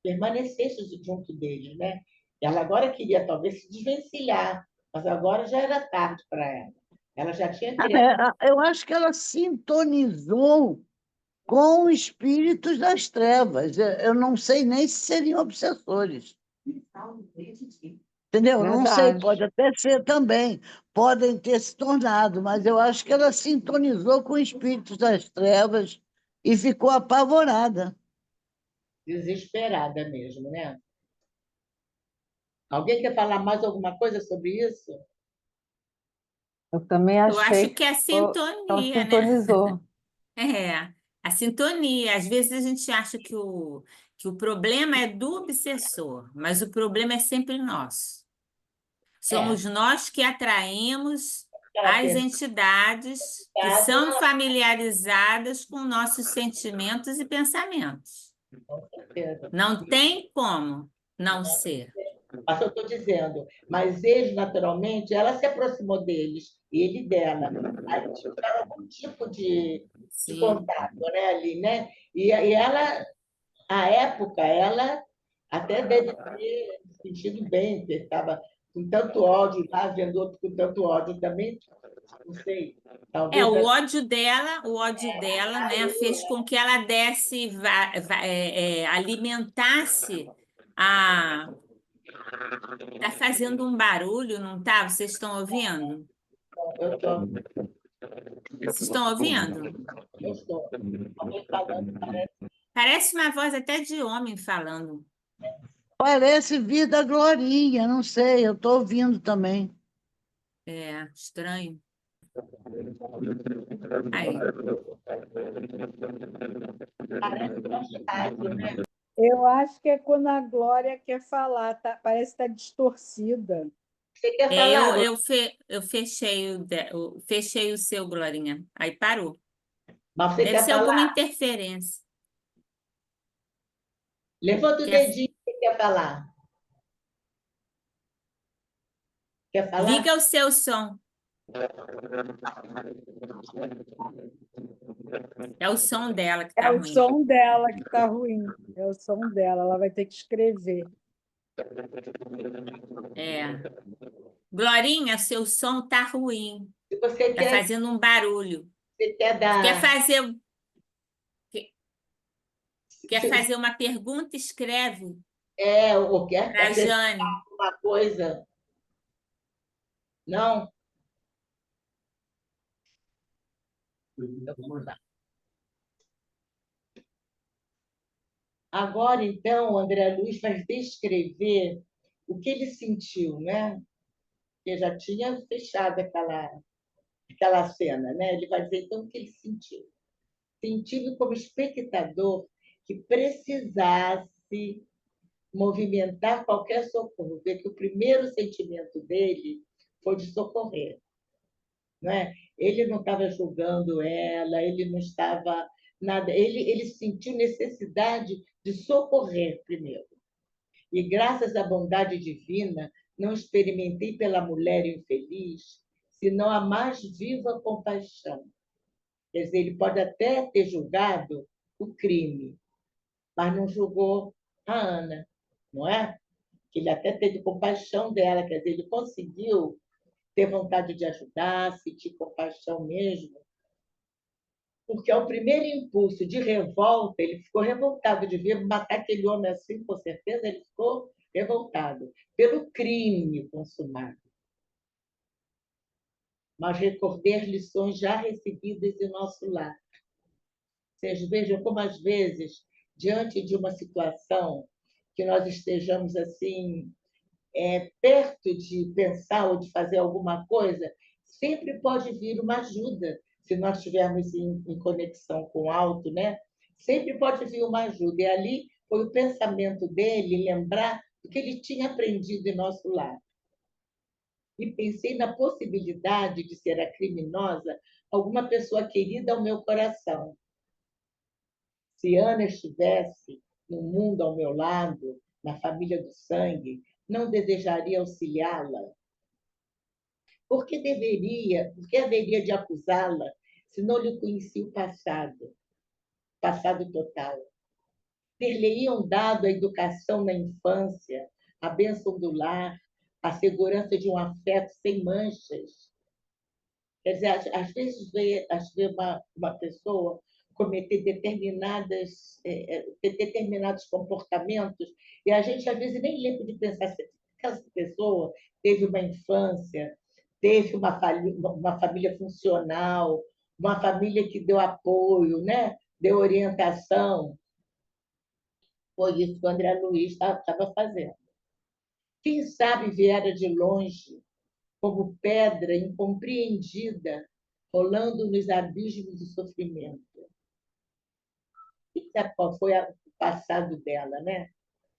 permanecesse junto deles, né? Ela agora queria talvez se desvencilhar, mas agora já era tarde para ela. Ela já tinha criado. Eu acho que ela sintonizou com espíritos das trevas. Eu não sei nem se seriam obsessores. Entendeu? Não sei, Verdade. pode até ser também. Podem ter se tornado, mas eu acho que ela sintonizou com espíritos das trevas e ficou apavorada. Desesperada mesmo, né? Alguém quer falar mais alguma coisa sobre isso? Eu também Eu acho achei que é a que ela sintonia, né? sintonizou. É, a sintonia. Às vezes a gente acha que o problema é do obsessor, mas o problema é sempre nosso. É, Somos nós que atraímos ela as tem entidades que dado, são familiarizadas com nossos sentimentos e pensamentos. com certeza. Não tem como não ser. Mas eu estou dizendo, mas eles, naturalmente, ela se aproximou deles, ele dela. Aí tiveram algum tipo de Sim. contato, né, ali, né? E ela, à época, ela até deve ter se sentido bem, porque estava com tanto ódio lá, vendo outro com tanto ódio também, não sei, É, talvez ela o ódio dela, né, fez com que ela desse, alimentasse a. Tá fazendo um barulho, não tá? Vocês estão ouvindo? eu estou, Vocês estão ouvindo? eu estou. Alguém falando, Parece uma voz até de homem falando. Parece vir da Glorinha, não sei, eu estou ouvindo também. É, estranho. Aí. parece rádio, né? Eu acho que é quando a Glória quer falar, tá? Parece que está distorcida. Você quer É, falar? eu fechei o seu, Glorinha. Aí parou. Mas você Deve quer ser alguma falar? interferência. Levanta o Quer, dedinho, você quer falar? Quer falar? liga o seu som. É o som dela que É tá o ruim. som dela que está ruim. É o som dela, ela vai ter que escrever. É. Glorinha, seu som tá ruim. Se você Tá quer, fazendo um barulho. você quer Quer dar. fazer, quer quer Se, fazer uma pergunta? Escreve ou quer para acrescentar Jane. alguma coisa? Não? Então, vamos lá. Agora, então, o André Luiz vai descrever o que ele sentiu, né? Porque já tinha fechado aquela cena, né? Ele vai dizer, então, o que ele sentiu. Sentiu como espectador que precisasse movimentar qualquer socorro, ver que o primeiro sentimento dele foi de socorrer, não é? Ele não estava julgando ela, ele não estava nada, ele sentiu necessidade de socorrer primeiro. E graças à bondade divina, não experimentei pela mulher infeliz, senão a mais viva compaixão. Quer dizer, ele pode até ter julgado o crime, mas não julgou a Ana, não é? Ele até teve compaixão dela, quer dizer, ele conseguiu ter vontade de ajudar, sentir compaixão mesmo, porque ao primeiro impulso de revolta, ele ficou revoltado de ver matar aquele homem assim, com certeza ele ficou revoltado pelo crime consumado. Mas recordei lições já recebidas em nosso lar. Vocês vejam como, às vezes, diante de uma situação que nós estejamos assim perto de pensar ou de fazer alguma coisa, sempre pode vir uma ajuda, se nós estivermos em conexão com o alto, né? Sempre pode vir uma ajuda. E ali foi o pensamento dele lembrar do que ele tinha aprendido em nosso lar. E pensei na possibilidade de ser a criminosa alguma pessoa querida ao meu coração. Se Ana estivesse no mundo ao meu lado, na família do sangue, não desejaria auxiliá-la? Por que haveria de acusá-la se não lhe conhecia o passado total? Ter-lhe-iam dado a educação na infância, a bênção do lar, a segurança de um afeto sem manchas? Quer dizer, às vezes vê uma pessoa cometer determinados comportamentos e a gente, às vezes, nem lembra de pensar se essa pessoa teve uma infância, teve uma família funcional, uma família que deu apoio, né? Deu orientação. Foi isso que o André Luiz estava fazendo. Quem sabe viera de longe, como pedra incompreendida, rolando nos abismos do sofrimento. Quem sabe qual foi o passado dela, né?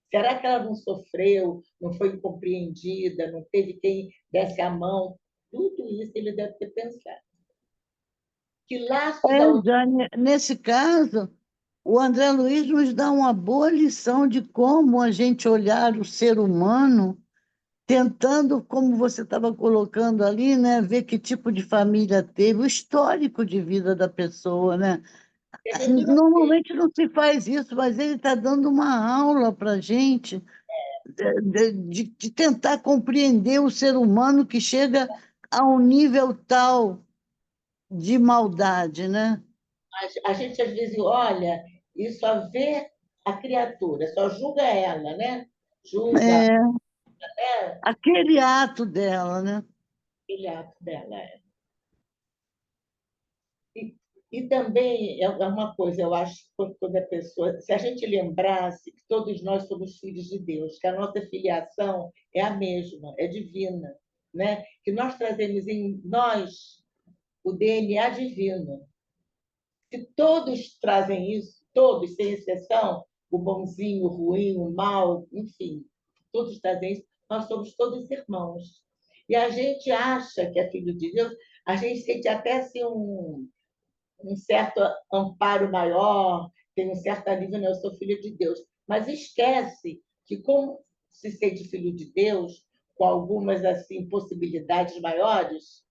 Será que ela não sofreu, não foi incompreendida, não teve quem desse a mão? Tudo isso ele deve ter pensado. Que laços Já nesse caso, o André Luiz nos dá uma boa lição de como a gente olhar o ser humano, tentando, como você estava colocando ali, né, ver que tipo de família teve, o histórico de vida da pessoa, né? Normalmente não se faz isso, mas ele está dando uma aula para a gente de tentar compreender o ser humano que chega a um nível tal de maldade, né? a gente às vezes olha e só vê a criatura, só julga ela, né? Julga, É, né? aquele ato dela, né? Aquele ato dela. E também é uma coisa, eu acho, quando a pessoa, se a gente lembrasse que todos nós somos filhos de Deus, que a nossa filiação é a mesma, é divina, né? Que nós trazemos em nós o DNA divino. Se todos trazem isso, todos, sem exceção, o bonzinho, o ruim, o mal, enfim, todos trazem isso, nós somos todos irmãos. E a gente acha que é filho de Deus, a gente sente até assim um certo amparo maior, tem um certo alívio, eu sou filho de Deus. Mas esquece que, como se sente filho de Deus, com algumas assim possibilidades maiores,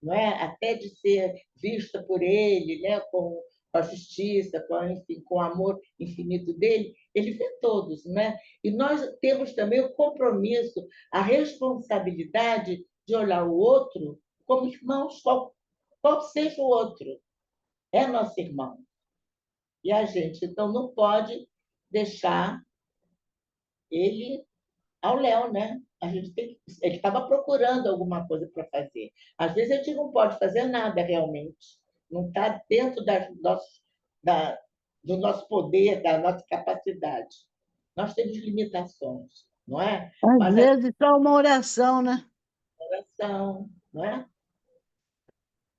não é? Até de ser vista por ele, né? Com a justiça, enfim, com o amor infinito dele, ele vê todos. Né? E nós temos também o compromisso, a responsabilidade de olhar o outro como irmãos, qual seja o outro. É nosso irmão. E a gente, então, não pode deixar ele ao léu, né? A gente ele estava procurando alguma coisa para fazer. Às vezes a gente não pode fazer nada realmente. Não está dentro do nosso poder, da nossa capacidade. Nós temos limitações, não é? Às Mas a vezes só uma oração, né? oração, não é?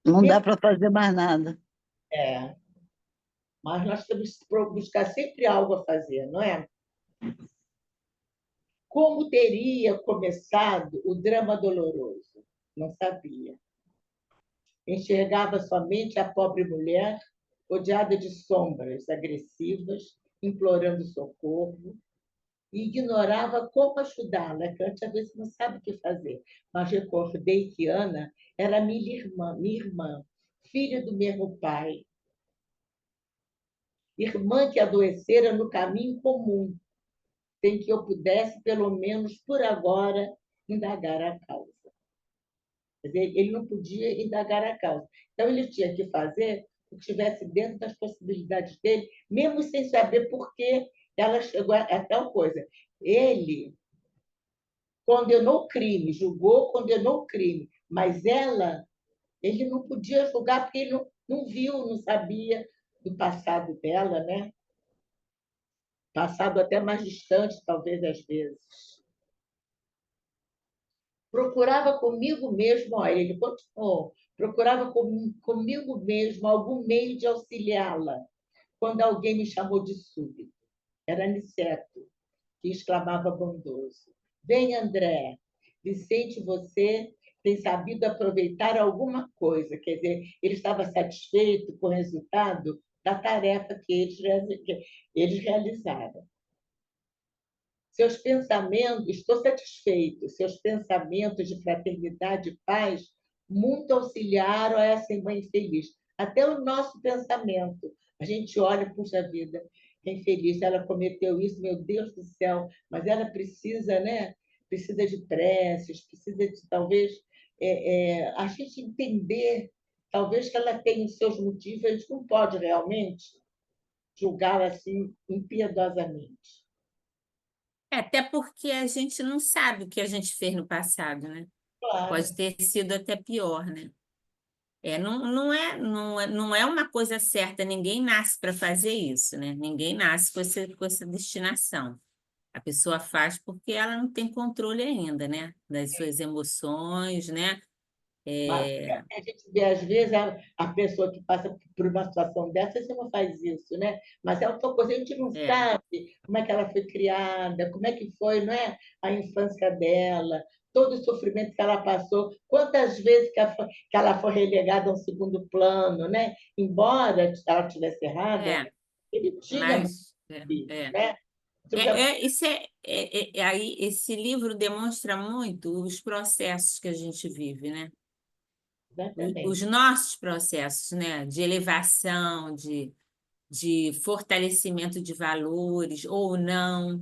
Não dá Mesmo, para fazer mais nada. mas nós temos que buscar sempre algo a fazer, não é? Como teria começado o drama doloroso? Não sabia. Enxergava somente a pobre mulher, rodeada de sombras agressivas, implorando socorro, e ignorava como ajudá-la, que antes às vezes não sabe o que fazer. Mas recordei que Ana era minha irmã, filha do mesmo pai, irmã que adoecera no caminho comum, sem que eu pudesse, pelo menos por agora, indagar a causa. Quer dizer, ele não podia indagar a causa. Então, ele tinha que fazer o que estivesse dentro das possibilidades dele, mesmo sem saber por que ela chegou a tal coisa. Ele condenou o crime, julgou, condenou o crime, mas ele não podia julgar porque ele não viu, não sabia do passado dela, né? Passado até mais distante, talvez, às vezes. Procurava comigo mesmo, ó, ele continuou, procurava comigo mesmo algum meio de auxiliá-la, quando alguém me chamou de súbito. Era Aniceto, que exclamava bondoso. Vem, André, Vicente, você tem sabido aproveitar alguma coisa. Quer dizer, ele estava satisfeito com o resultado da tarefa que eles realizaram. seus pensamentos, estou satisfeito, seus pensamentos de fraternidade e paz muito auxiliaram a essa mãe feliz. Até o nosso pensamento. A gente olha, puxa vida, que infeliz, ela cometeu isso, meu Deus do céu, mas ela precisa, né? Precisa de preces, precisa de, talvez, a gente entender, talvez que ela tenha os seus motivos, a gente não pode realmente julgá-la assim impiedosamente. Até porque a gente não sabe o que a gente fez no passado, né? Claro, Pode ter sido até pior, né? Não é uma coisa certa, ninguém nasce para fazer isso, né? Ninguém nasce com essa destinação. A pessoa faz porque ela não tem controle ainda, né? Das suas emoções, né? mas a gente vê, às vezes, a pessoa que passa por uma situação dessa, você não faz isso, né? Mas é outra coisa, a gente não É, sabe como é que ela foi criada, como é que foi, não é? A infância dela, todo o sofrimento que ela passou, quantas vezes que ela foi relegada a um segundo plano, né? Embora ela estivesse errada, é, ele tinha mas filhos, né? aí esse livro demonstra muito os processos que a gente vive, né? Os Exatamente. nossos processos, né? De elevação, de fortalecimento de valores ou não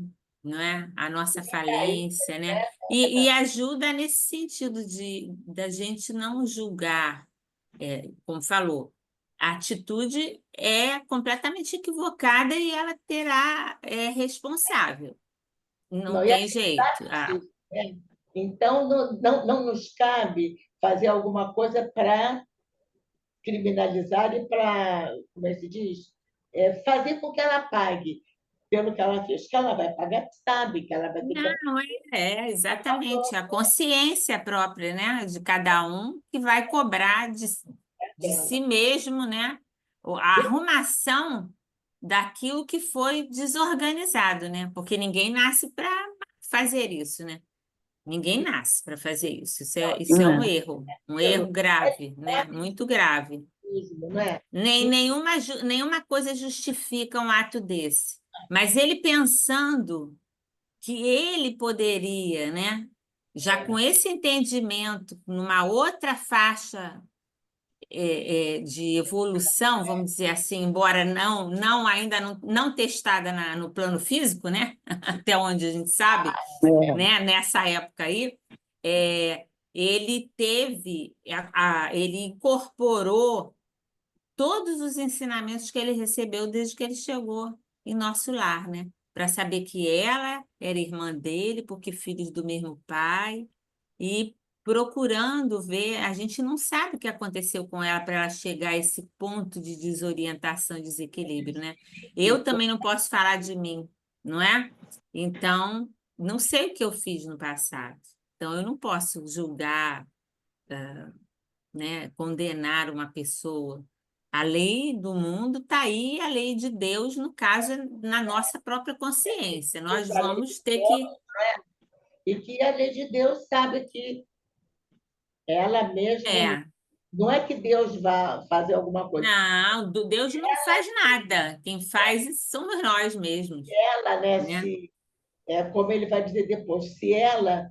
é? A nossa falência, né? E ajuda nesse sentido de da gente não julgar, como falou, a atitude é completamente equivocada e ela terá responsável. Não Não, e tem aceitar jeito. Ah, isso, né? Então, não nos cabe fazer alguma coisa para criminalizar e para, como é que se diz? Fazer com que ela pague pelo que ela fez. Que ela vai pagar, sabe que ela vai ter que não, exatamente. A consciência própria, né, de cada um que vai cobrar de dela. si mesmo, né, a arrumação daquilo que foi desorganizado, né? Porque ninguém nasce para fazer isso, né? Ninguém nasce para fazer isso. Isso é É. um erro grave, né? Muito grave. Não é? Nenhuma coisa justifica um ato desse. Mas ele pensando que ele poderia, né? Já com esse entendimento, numa outra faixa de evolução, vamos dizer assim, embora ainda não testada no plano físico, né? Até onde a gente sabe, É. né? Nessa época aí, ele ele incorporou todos os ensinamentos que ele recebeu desde que ele chegou em nosso lar, né? Para saber que ela era irmã dele, porque filhos do mesmo pai, e procurando ver, a gente não sabe o que aconteceu com ela para ela chegar a esse ponto de desorientação e desequilíbrio, né? Eu também não posso falar de mim, não é? Então, não sei o que eu fiz no passado. Então, eu não posso julgar, né, condenar uma pessoa. A lei do mundo está aí, a lei de Deus, no caso, na nossa própria consciência. Nós A lei vamos ter que. e que a lei de Deus sabe que ela mesmo. É, Não é que Deus vá fazer alguma coisa. não, Deus não faz nada. Quem faz somos nós mesmos, Ela, né, né? como ele vai dizer depois, se ela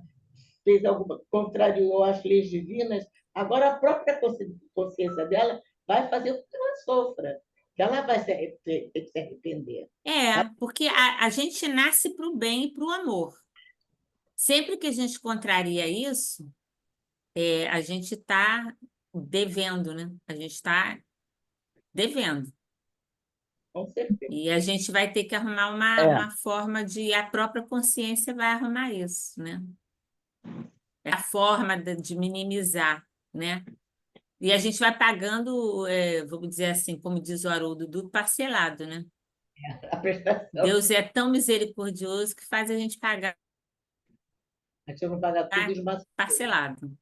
fez alguma, contrariou as leis divinas, agora a própria consciência dela vai fazer com que ela sofra, que ela vai ter que se arrepender. Porque a gente nasce para o bem e para o amor. Sempre que a gente contraria isso, a gente está devendo, né? A gente está devendo. Com certeza. E a gente vai ter que arrumar É. uma forma de. A própria consciência vai arrumar isso, né? É a forma de minimizar, né? E a gente vai pagando, vamos dizer assim, como diz o Haroldo Dutra, parcelado, né? A prestação, Deus é tão misericordioso que faz a gente pagar a gente não paga tudo de uma. parcelado.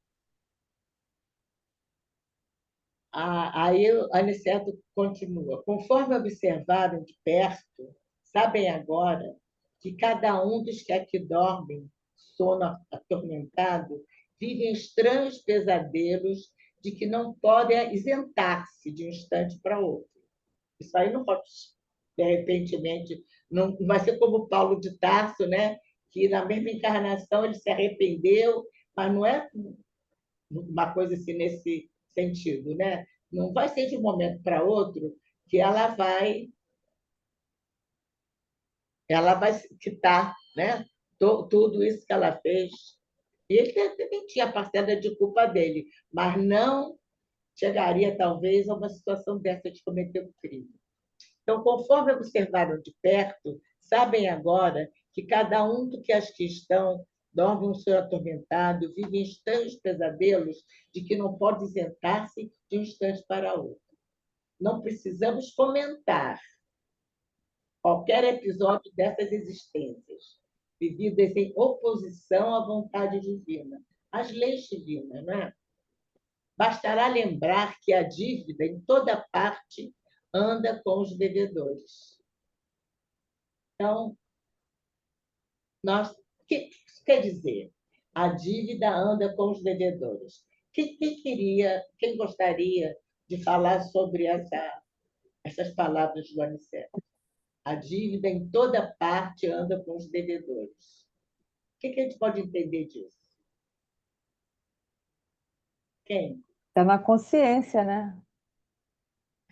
Aí o Aniceto continua. Conforme observaram de perto, sabem agora que cada um dos que aqui dormem, sono atormentado, vive estranhos pesadelos de que não podem isentar-se de um instante para outro. Isso aí não pode, de repente, não vai ser como Paulo de Tarso, né? que na mesma encarnação ele se arrependeu, mas não é uma coisa assim nesse sentido, né? Não vai ser de um momento para outro que ela vai quitar, né? Tudo isso que ela fez. E ele também tinha parcela de culpa dele, mas não chegaria, talvez, a uma situação dessa de cometer um crime. Então, conforme observaram de perto, sabem agora que cada um do que as que estão dorme um sonho atormentado, vive em estranhos pesadelos de que não pode isentar-se de um instante para outro. Não precisamos comentar qualquer episódio dessas existências, vividas em oposição à vontade divina, às leis divinas, não é? Bastará lembrar que a dívida, em toda parte, anda com os devedores. Então, o que isso quer dizer? A dívida anda com os devedores. Quem gostaria de falar sobre essas palavras do Aniceto? A dívida em toda parte anda com os devedores. O que a gente pode entender disso? Quem? Está na consciência, né?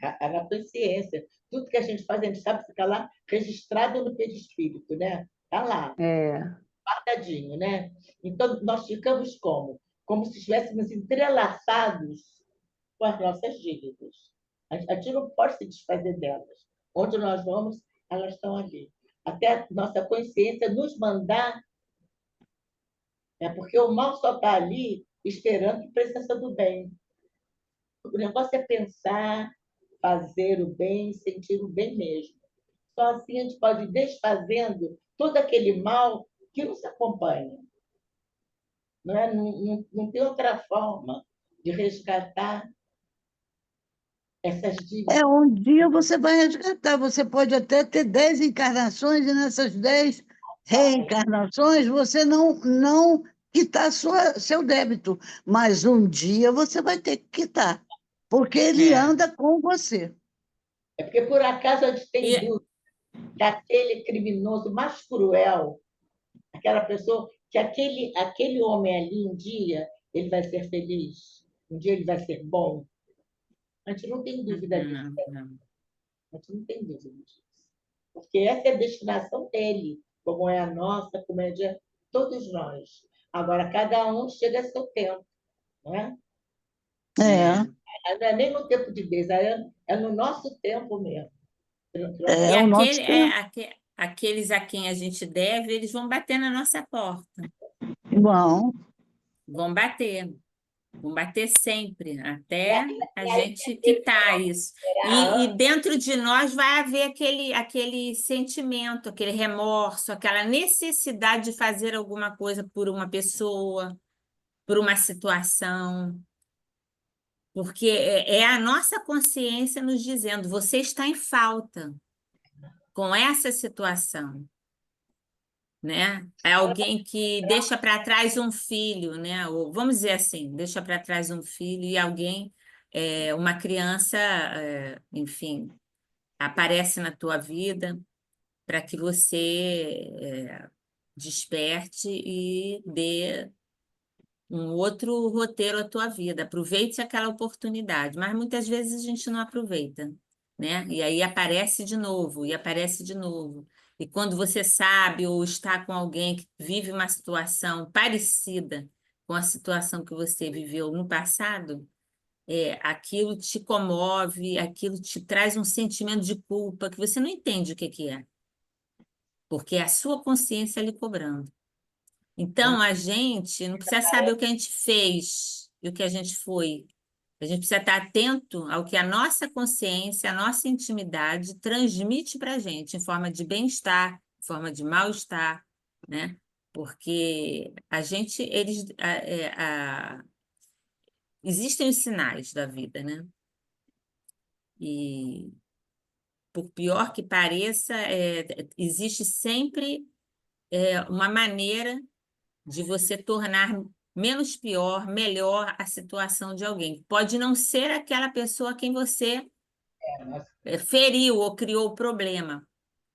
Na consciência. Tudo que a gente faz, a gente sabe ficar lá registrado no perispírito, né? Está lá, É, guardadinho, né? Então, nós ficamos como? Como se estivéssemos entrelaçados com as nossas dívidas. A gente não pode se desfazer delas. Onde nós vamos, elas estão ali. Até a nossa consciência nos mandar, porque o mal só está ali esperando a presença do bem. O negócio é pensar, fazer o bem, sentir o bem mesmo. Só assim a gente pode ir desfazendo todo aquele mal que nos acompanha. Não, não tem outra forma de resgatar essas dívidas. Um dia você vai resgatar. Você pode até ter 10 encarnações, e nessas 10 reencarnações você não quitar seu débito. Mas um dia você vai ter que quitar, porque ele anda com você. É porque, por acaso, a gente tem E- dúvida que aquele criminoso mais cruel, aquela pessoa, que aquele homem ali, um dia, ele vai ser feliz, um dia ele vai ser bom. A gente não tem dúvida disso. Não. A gente não tem dúvida disso. Porque essa é a destinação dele, como é a nossa, como é a de todos nós. Agora, cada um chega a seu tempo, não é? Não é nem no tempo de Deus, é no nosso tempo mesmo. E O nosso tempo. aqueles a quem a gente deve, eles vão bater na nossa porta. Bom, Vão bater. Vão bater sempre, até a gente quitar isso. E dentro de nós vai haver aquele sentimento, aquele remorso, aquela necessidade de fazer alguma coisa por uma pessoa, por uma situação. Porque é a nossa consciência nos dizendo, você está em falta com essa situação. Né? É alguém que deixa para trás um filho, né? Ou, vamos dizer assim, deixa para trás um filho e alguém, uma criança, enfim, aparece na tua vida para que você desperte e dê um outro roteiro à tua vida. Aproveite aquela oportunidade, mas muitas vezes a gente não aproveita, né? E aí aparece de novo, e aparece de novo. E quando você sabe ou está com alguém que vive uma situação parecida com a situação que você viveu no passado, aquilo te comove, aquilo te traz um sentimento de culpa que você não entende o que é, porque é a sua consciência lhe cobrando. Então, a gente não precisa saber o que a gente fez e o que a gente foi. A gente precisa estar atento ao que a nossa consciência, a nossa intimidade transmite para a gente, em forma de bem-estar, em forma de mal-estar, né? Porque existem os sinais da vida, né? E, por pior que pareça, existe sempre uma maneira de você tornar menos pior, melhor a situação de alguém. Pode não ser aquela pessoa a quem você feriu ou criou o problema,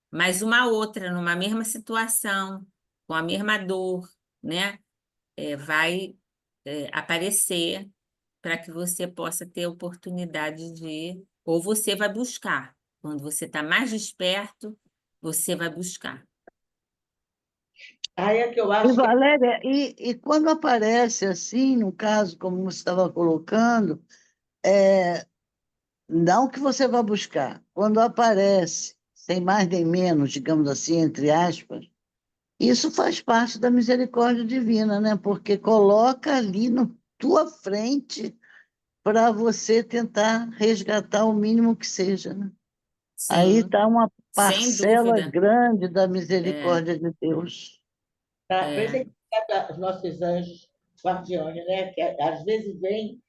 mas uma outra, numa mesma situação, com a mesma dor, né? Vai aparecer para que você possa ter a oportunidade de... Ou você vai buscar. Quando você está mais desperto, você vai buscar. Aí é que eu E, acho que Valéria, e quando aparece assim, no caso, como você estava colocando, não que você vá buscar, quando aparece, sem mais nem menos, digamos assim, entre aspas, isso faz parte da misericórdia divina, né? Porque coloca ali na tua frente para você tentar resgatar o mínimo que seja, né? Aí Sim, está uma sem parcela dúvida. grande da É, misericórdia de Deus. por isso é, é que os nossos anjos guardiões, né? Que às vezes vem,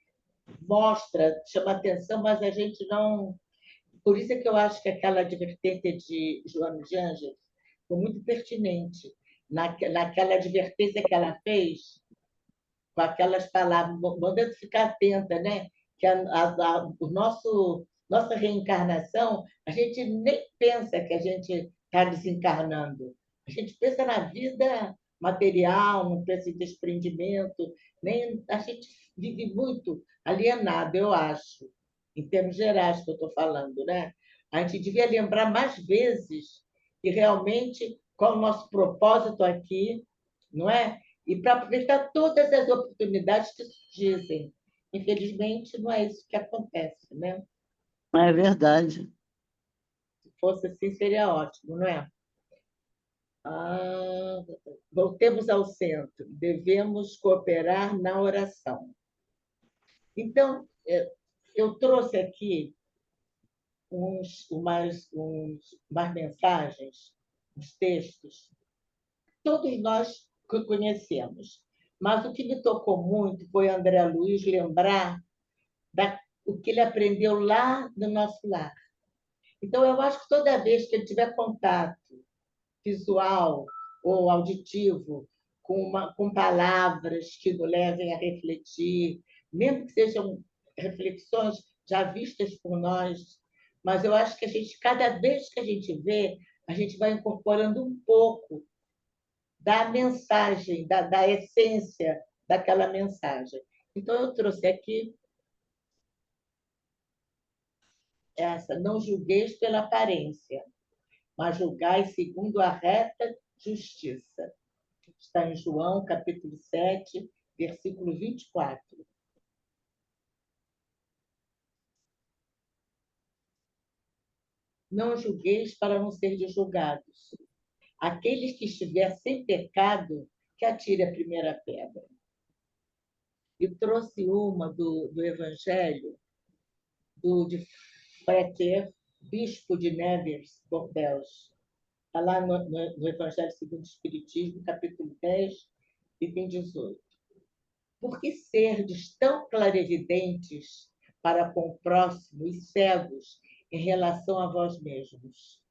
mostra, chama atenção, mas a gente não. Por isso é que eu acho que aquela advertência de Joana de Ângeles foi muito pertinente. Naquela advertência que ela fez, com aquelas palavras, mandando ficar atenta, né? Que o nossa reencarnação, a gente nem pensa que a gente está desencarnando. A gente pensa na vida material, não pensa em desprendimento, nem a gente vive muito alienado, eu acho, em termos gerais que eu estou falando, né? A gente devia lembrar mais vezes que realmente qual é o nosso propósito aqui, não é? E para aproveitar todas as oportunidades que surgissem. Infelizmente, não é isso que acontece, né? É verdade. Se fosse assim, seria ótimo, não é? Ah, voltemos ao centro. Devemos cooperar na oração. Então, eu trouxe aqui umas mensagens, uns textos. Todos nós conhecemos. Mas o que me tocou muito foi André Luiz lembrar o que ele aprendeu lá no nosso lar. Então, eu acho que toda vez que ele tiver contato visual ou auditivo com palavras que nos levem a refletir, mesmo que sejam reflexões já vistas por nós, mas eu acho que cada vez que a gente vê, a gente vai incorporando um pouco da mensagem, da essência daquela mensagem. Então, eu trouxe aqui essa: não julgueis pela aparência, mas julgai segundo a reta justiça. Está em João, capítulo 7, versículo 24. Não julgueis para não serdes julgados. Aqueles que estiver sem pecado, que atire a primeira pedra. E trouxe uma do Evangelho de Freter, bispo de Nevers, Bordeaux. Está lá no Evangelho segundo o Espiritismo, capítulo 10, item 18. Por que serdes tão clarividentes para com o próximo e cegos em relação a vós mesmos?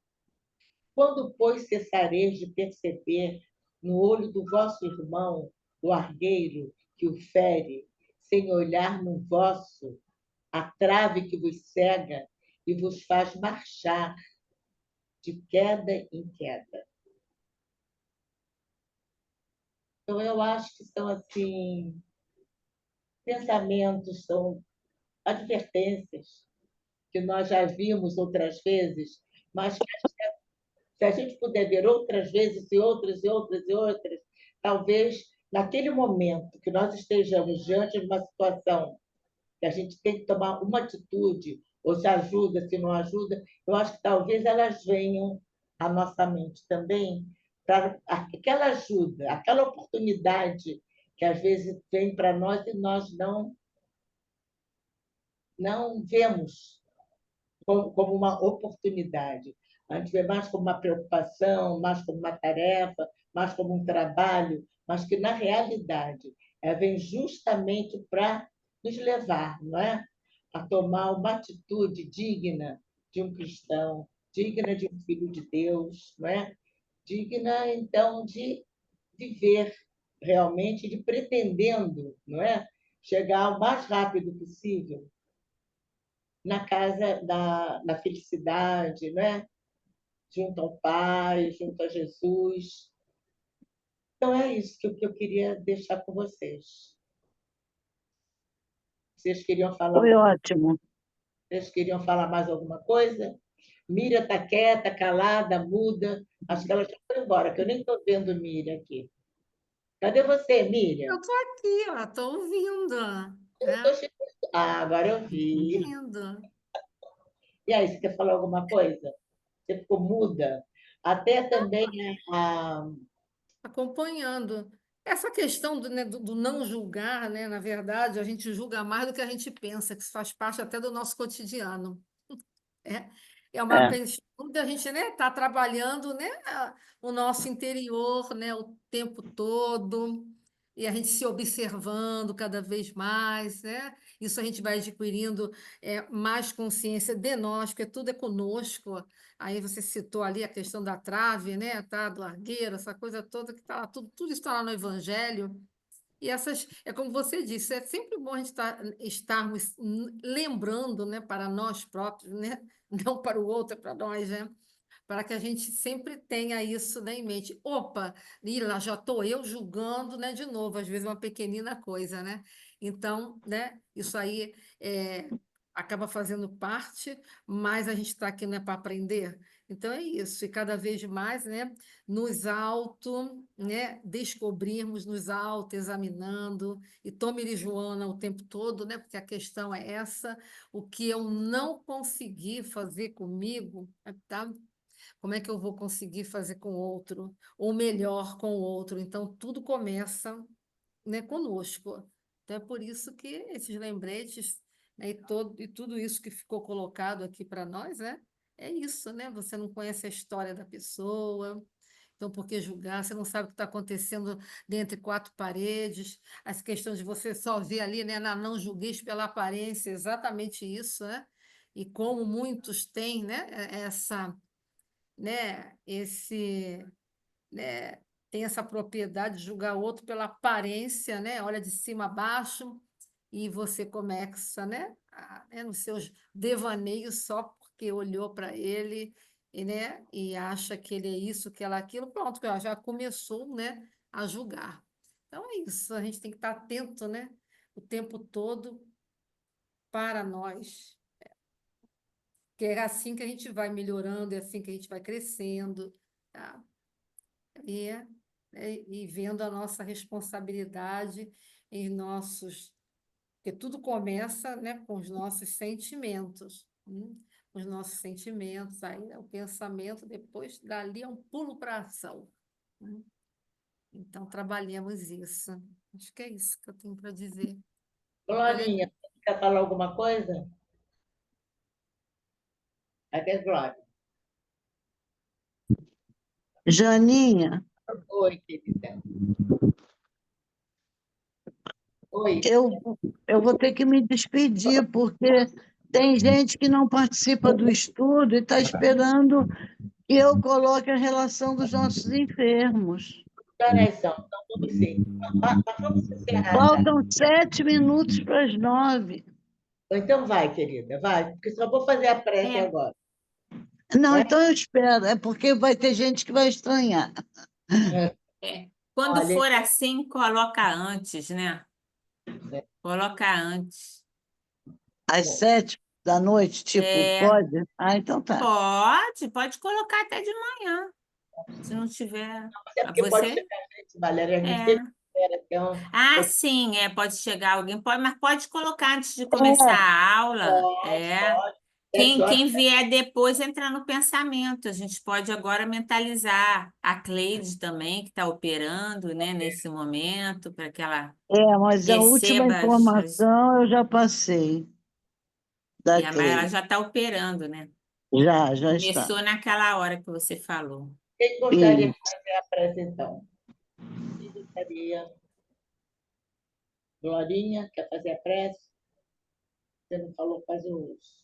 Quando, pois, cessareis de perceber no olho do vosso irmão o argueiro que o fere, sem olhar no vosso a trave que vos cega e vos faz marchar de queda em queda? Então, eu acho que são assim pensamentos, são advertências que nós já vimos outras vezes, mas que se a gente puder ver outras vezes e outras e outras e outras, talvez naquele momento que nós estejamos diante de uma situação que a gente tem que tomar uma atitude, ou se ajuda, se não ajuda, eu acho que talvez elas venham à nossa mente também, para aquela ajuda, aquela oportunidade que às vezes vem para nós e nós não vemos como uma oportunidade. A gente vê mais como uma preocupação, mais como uma tarefa, mais como um trabalho, mas que, na realidade, vem justamente para nos levar, não é? A tomar uma atitude digna de um cristão, digna de um filho de Deus, não é? Digna, então, de viver realmente, de pretendendo, não é? Chegar o mais rápido possível na casa da felicidade, né? Junto ao Pai, junto a Jesus. Então, é isso que eu queria deixar com vocês. Vocês queriam falar, Foi ótimo. vocês queriam falar mais alguma coisa? Mira está quieta, calada, muda. Acho que ela já foi embora, que eu nem estou vendo Mira aqui. Cadê você, Miriam? Eu estou aqui, ó, estou ouvindo, Eu tô né? chegando. Ah, agora eu vi. Ouvindo. E aí, você quer falar alguma coisa? Você ficou muda? Até também a... Acompanhando. Essa questão do não julgar, né? Na verdade, a gente julga mais do que a gente pensa, que isso faz parte até do nosso cotidiano. É, é uma É. questão da gente, né, tá trabalhando, né, o nosso interior, né, o tempo todo, e a gente se observando cada vez mais, né? Isso a gente vai adquirindo mais consciência de nós, porque tudo é conosco. Aí você citou ali a questão da trave, né, tá, do largueiro, essa coisa toda que tá lá, tudo isso está lá no Evangelho. E essas, é como você disse, é sempre bom a gente estarmos lembrando, né, para nós próprios, né, não para o outro, é para nós, né, para que a gente sempre tenha isso, né, em mente. Opa, e lá já estou eu julgando, né, de novo, às vezes uma pequenina coisa, né? Então, né, isso aí acaba fazendo parte, mas a gente está aqui, né, para aprender. Então é isso, e cada vez mais, né, nos auto, né, descobrirmos, nos auto-examinando, e tome Joana o tempo todo, né, porque a questão é essa, o que eu não consegui fazer comigo, tá? Como é que eu vou conseguir fazer com o outro, ou melhor com o outro? Então, tudo começa, né, conosco. Então, é por isso que esses lembretes, né, e tudo isso que ficou colocado aqui para nós, né, é isso, né? Você não conhece a história da pessoa, então por que julgar? Você não sabe o que está acontecendo dentro de quatro paredes, as questões de você só ver ali, né, na não julgueis pela aparência, exatamente isso, né? E como muitos têm, né, essa, né, né, tem essa propriedade de julgar o outro pela aparência, né? Olha de cima a baixo e você começa, né, nos seus devaneios só porque olhou para ele e, né, e acha que ele é isso, que ela é aquilo, pronto, já começou, né, a julgar. Então é isso, a gente tem que estar atento, né, o tempo todo para nós, que é assim que a gente vai melhorando, é assim que a gente vai crescendo, tá? E, e vendo a nossa responsabilidade em nossos. Porque tudo começa, né, com os nossos sentimentos. Os nossos sentimentos, aí é o pensamento, depois dali é um pulo para a ação. Então, trabalhemos isso. Acho que é isso que eu tenho para dizer. Glorinha, quer falar alguma coisa? Até Glória. Janinha, Oi, querida. Oi. eu vou ter que me despedir, porque tem gente que não participa do estudo e está esperando que eu coloque a relação dos nossos enfermos. Que horas são? Então, vamos sim. Vamos encerrar já. Faltam 7 minutos para as 9. Então, vai, querida, vai, porque só vou fazer a prece É, agora. Não, Né? então eu espero, é porque vai ter gente que vai estranhar. é. Quando Olha, for assim, coloca antes, né? Coloca antes. Às 7 da noite, tipo, É, pode? Ah, então tá. pode colocar até de manhã, se não tiver. é porque pode Você? chegar gente, Valéria, a gente sempre É. espera. Então, Ah, sim, pode chegar alguém, pode, mas pode colocar antes de começar É, a aula. pode, É. pode. 7 Quem horas, vier depois entra no pensamento. A gente pode agora mentalizar a Cleide também, que está operando, né, nesse momento, para que ela mas a última receba informação eu já passei da mas ela Cleide. já está operando, né? Já está. Começou naquela hora que você falou. quem gostaria de fazer a prece, então? Quem gostaria? Glorinha, quer fazer a prece? Você não falou, faz os.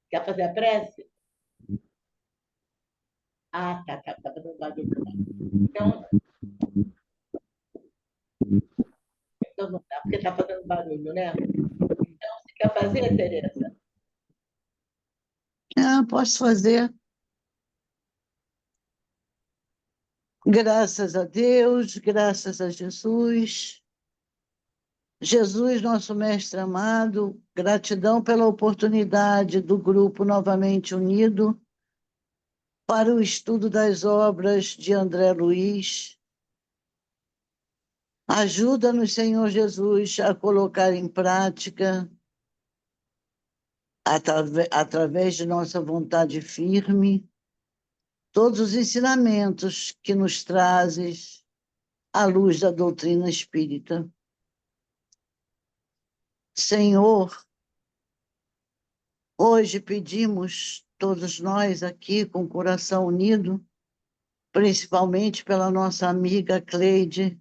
Quer fazer a prece? Ah, tá fazendo barulho. Então não dá, porque está fazendo barulho, né? Então, você quer fazer, Tereza? não posso fazer. Graças a Deus, graças a Jesus. Jesus, nosso mestre amado, gratidão pela oportunidade do grupo novamente unido para o estudo das obras de André Luiz. Ajuda-nos, Senhor Jesus, a colocar em prática, através de nossa vontade firme, todos os ensinamentos que nos trazes à luz da doutrina espírita. Senhor, hoje pedimos, todos nós aqui com o coração unido, principalmente pela nossa amiga Cleide,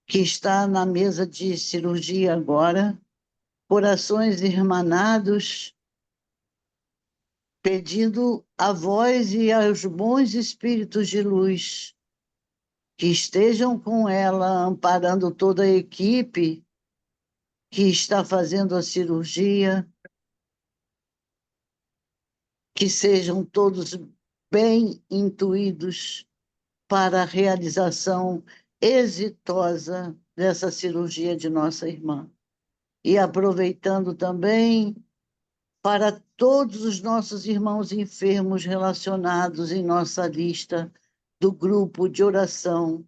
que está na mesa de cirurgia agora, corações irmanados, pedindo a vós e aos bons espíritos de luz que estejam com ela, amparando toda a equipe que está fazendo a cirurgia, que sejam todos bem intuídos para a realização exitosa dessa cirurgia de nossa irmã. E aproveitando também para todos os nossos irmãos enfermos relacionados em nossa lista do grupo de oração,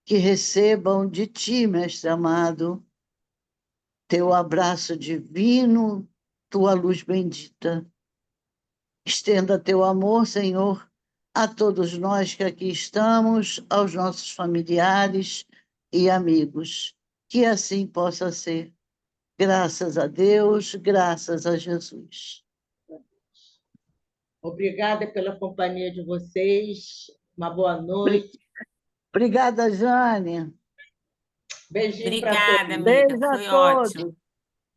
que recebam de ti, mestre amado, teu abraço divino, tua luz bendita. Estenda teu amor, Senhor, a todos nós que aqui estamos, aos nossos familiares e amigos. Que assim possa ser. Graças a Deus, graças a Jesus. Obrigada pela companhia de vocês. Uma boa noite. Obrigada, Jane. Beijinho para Obrigada, todos. amiga. Beijo a Foi ótimo.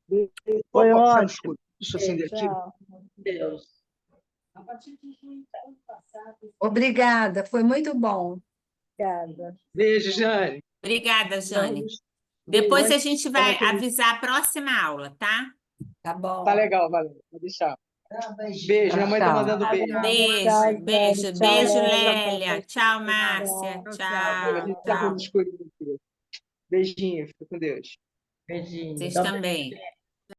todos. Foi Opa, ótimo. desculpa, deixa eu acender aqui. Tchau. Deus. A partir de junho do ano passado. Obrigada, foi muito bom. Obrigada. Beijo, Jane. Obrigada, Jane. Vamos. Depois Oi, a gente como vai é que ele- avisar a próxima aula, tá? Tá bom. Tá legal, valeu. Vou deixar. Beijo, minha mãe tá Tchau. mandando beijo. Beijo, beijo, Tchau, beijo, Lélia. Lélia. Tchau, Márcia. Tchau, Tchau, A gente tá tchau. no escurinho aqui. Beijinho, fica com Deus. Beijinho. Vocês Dá um também.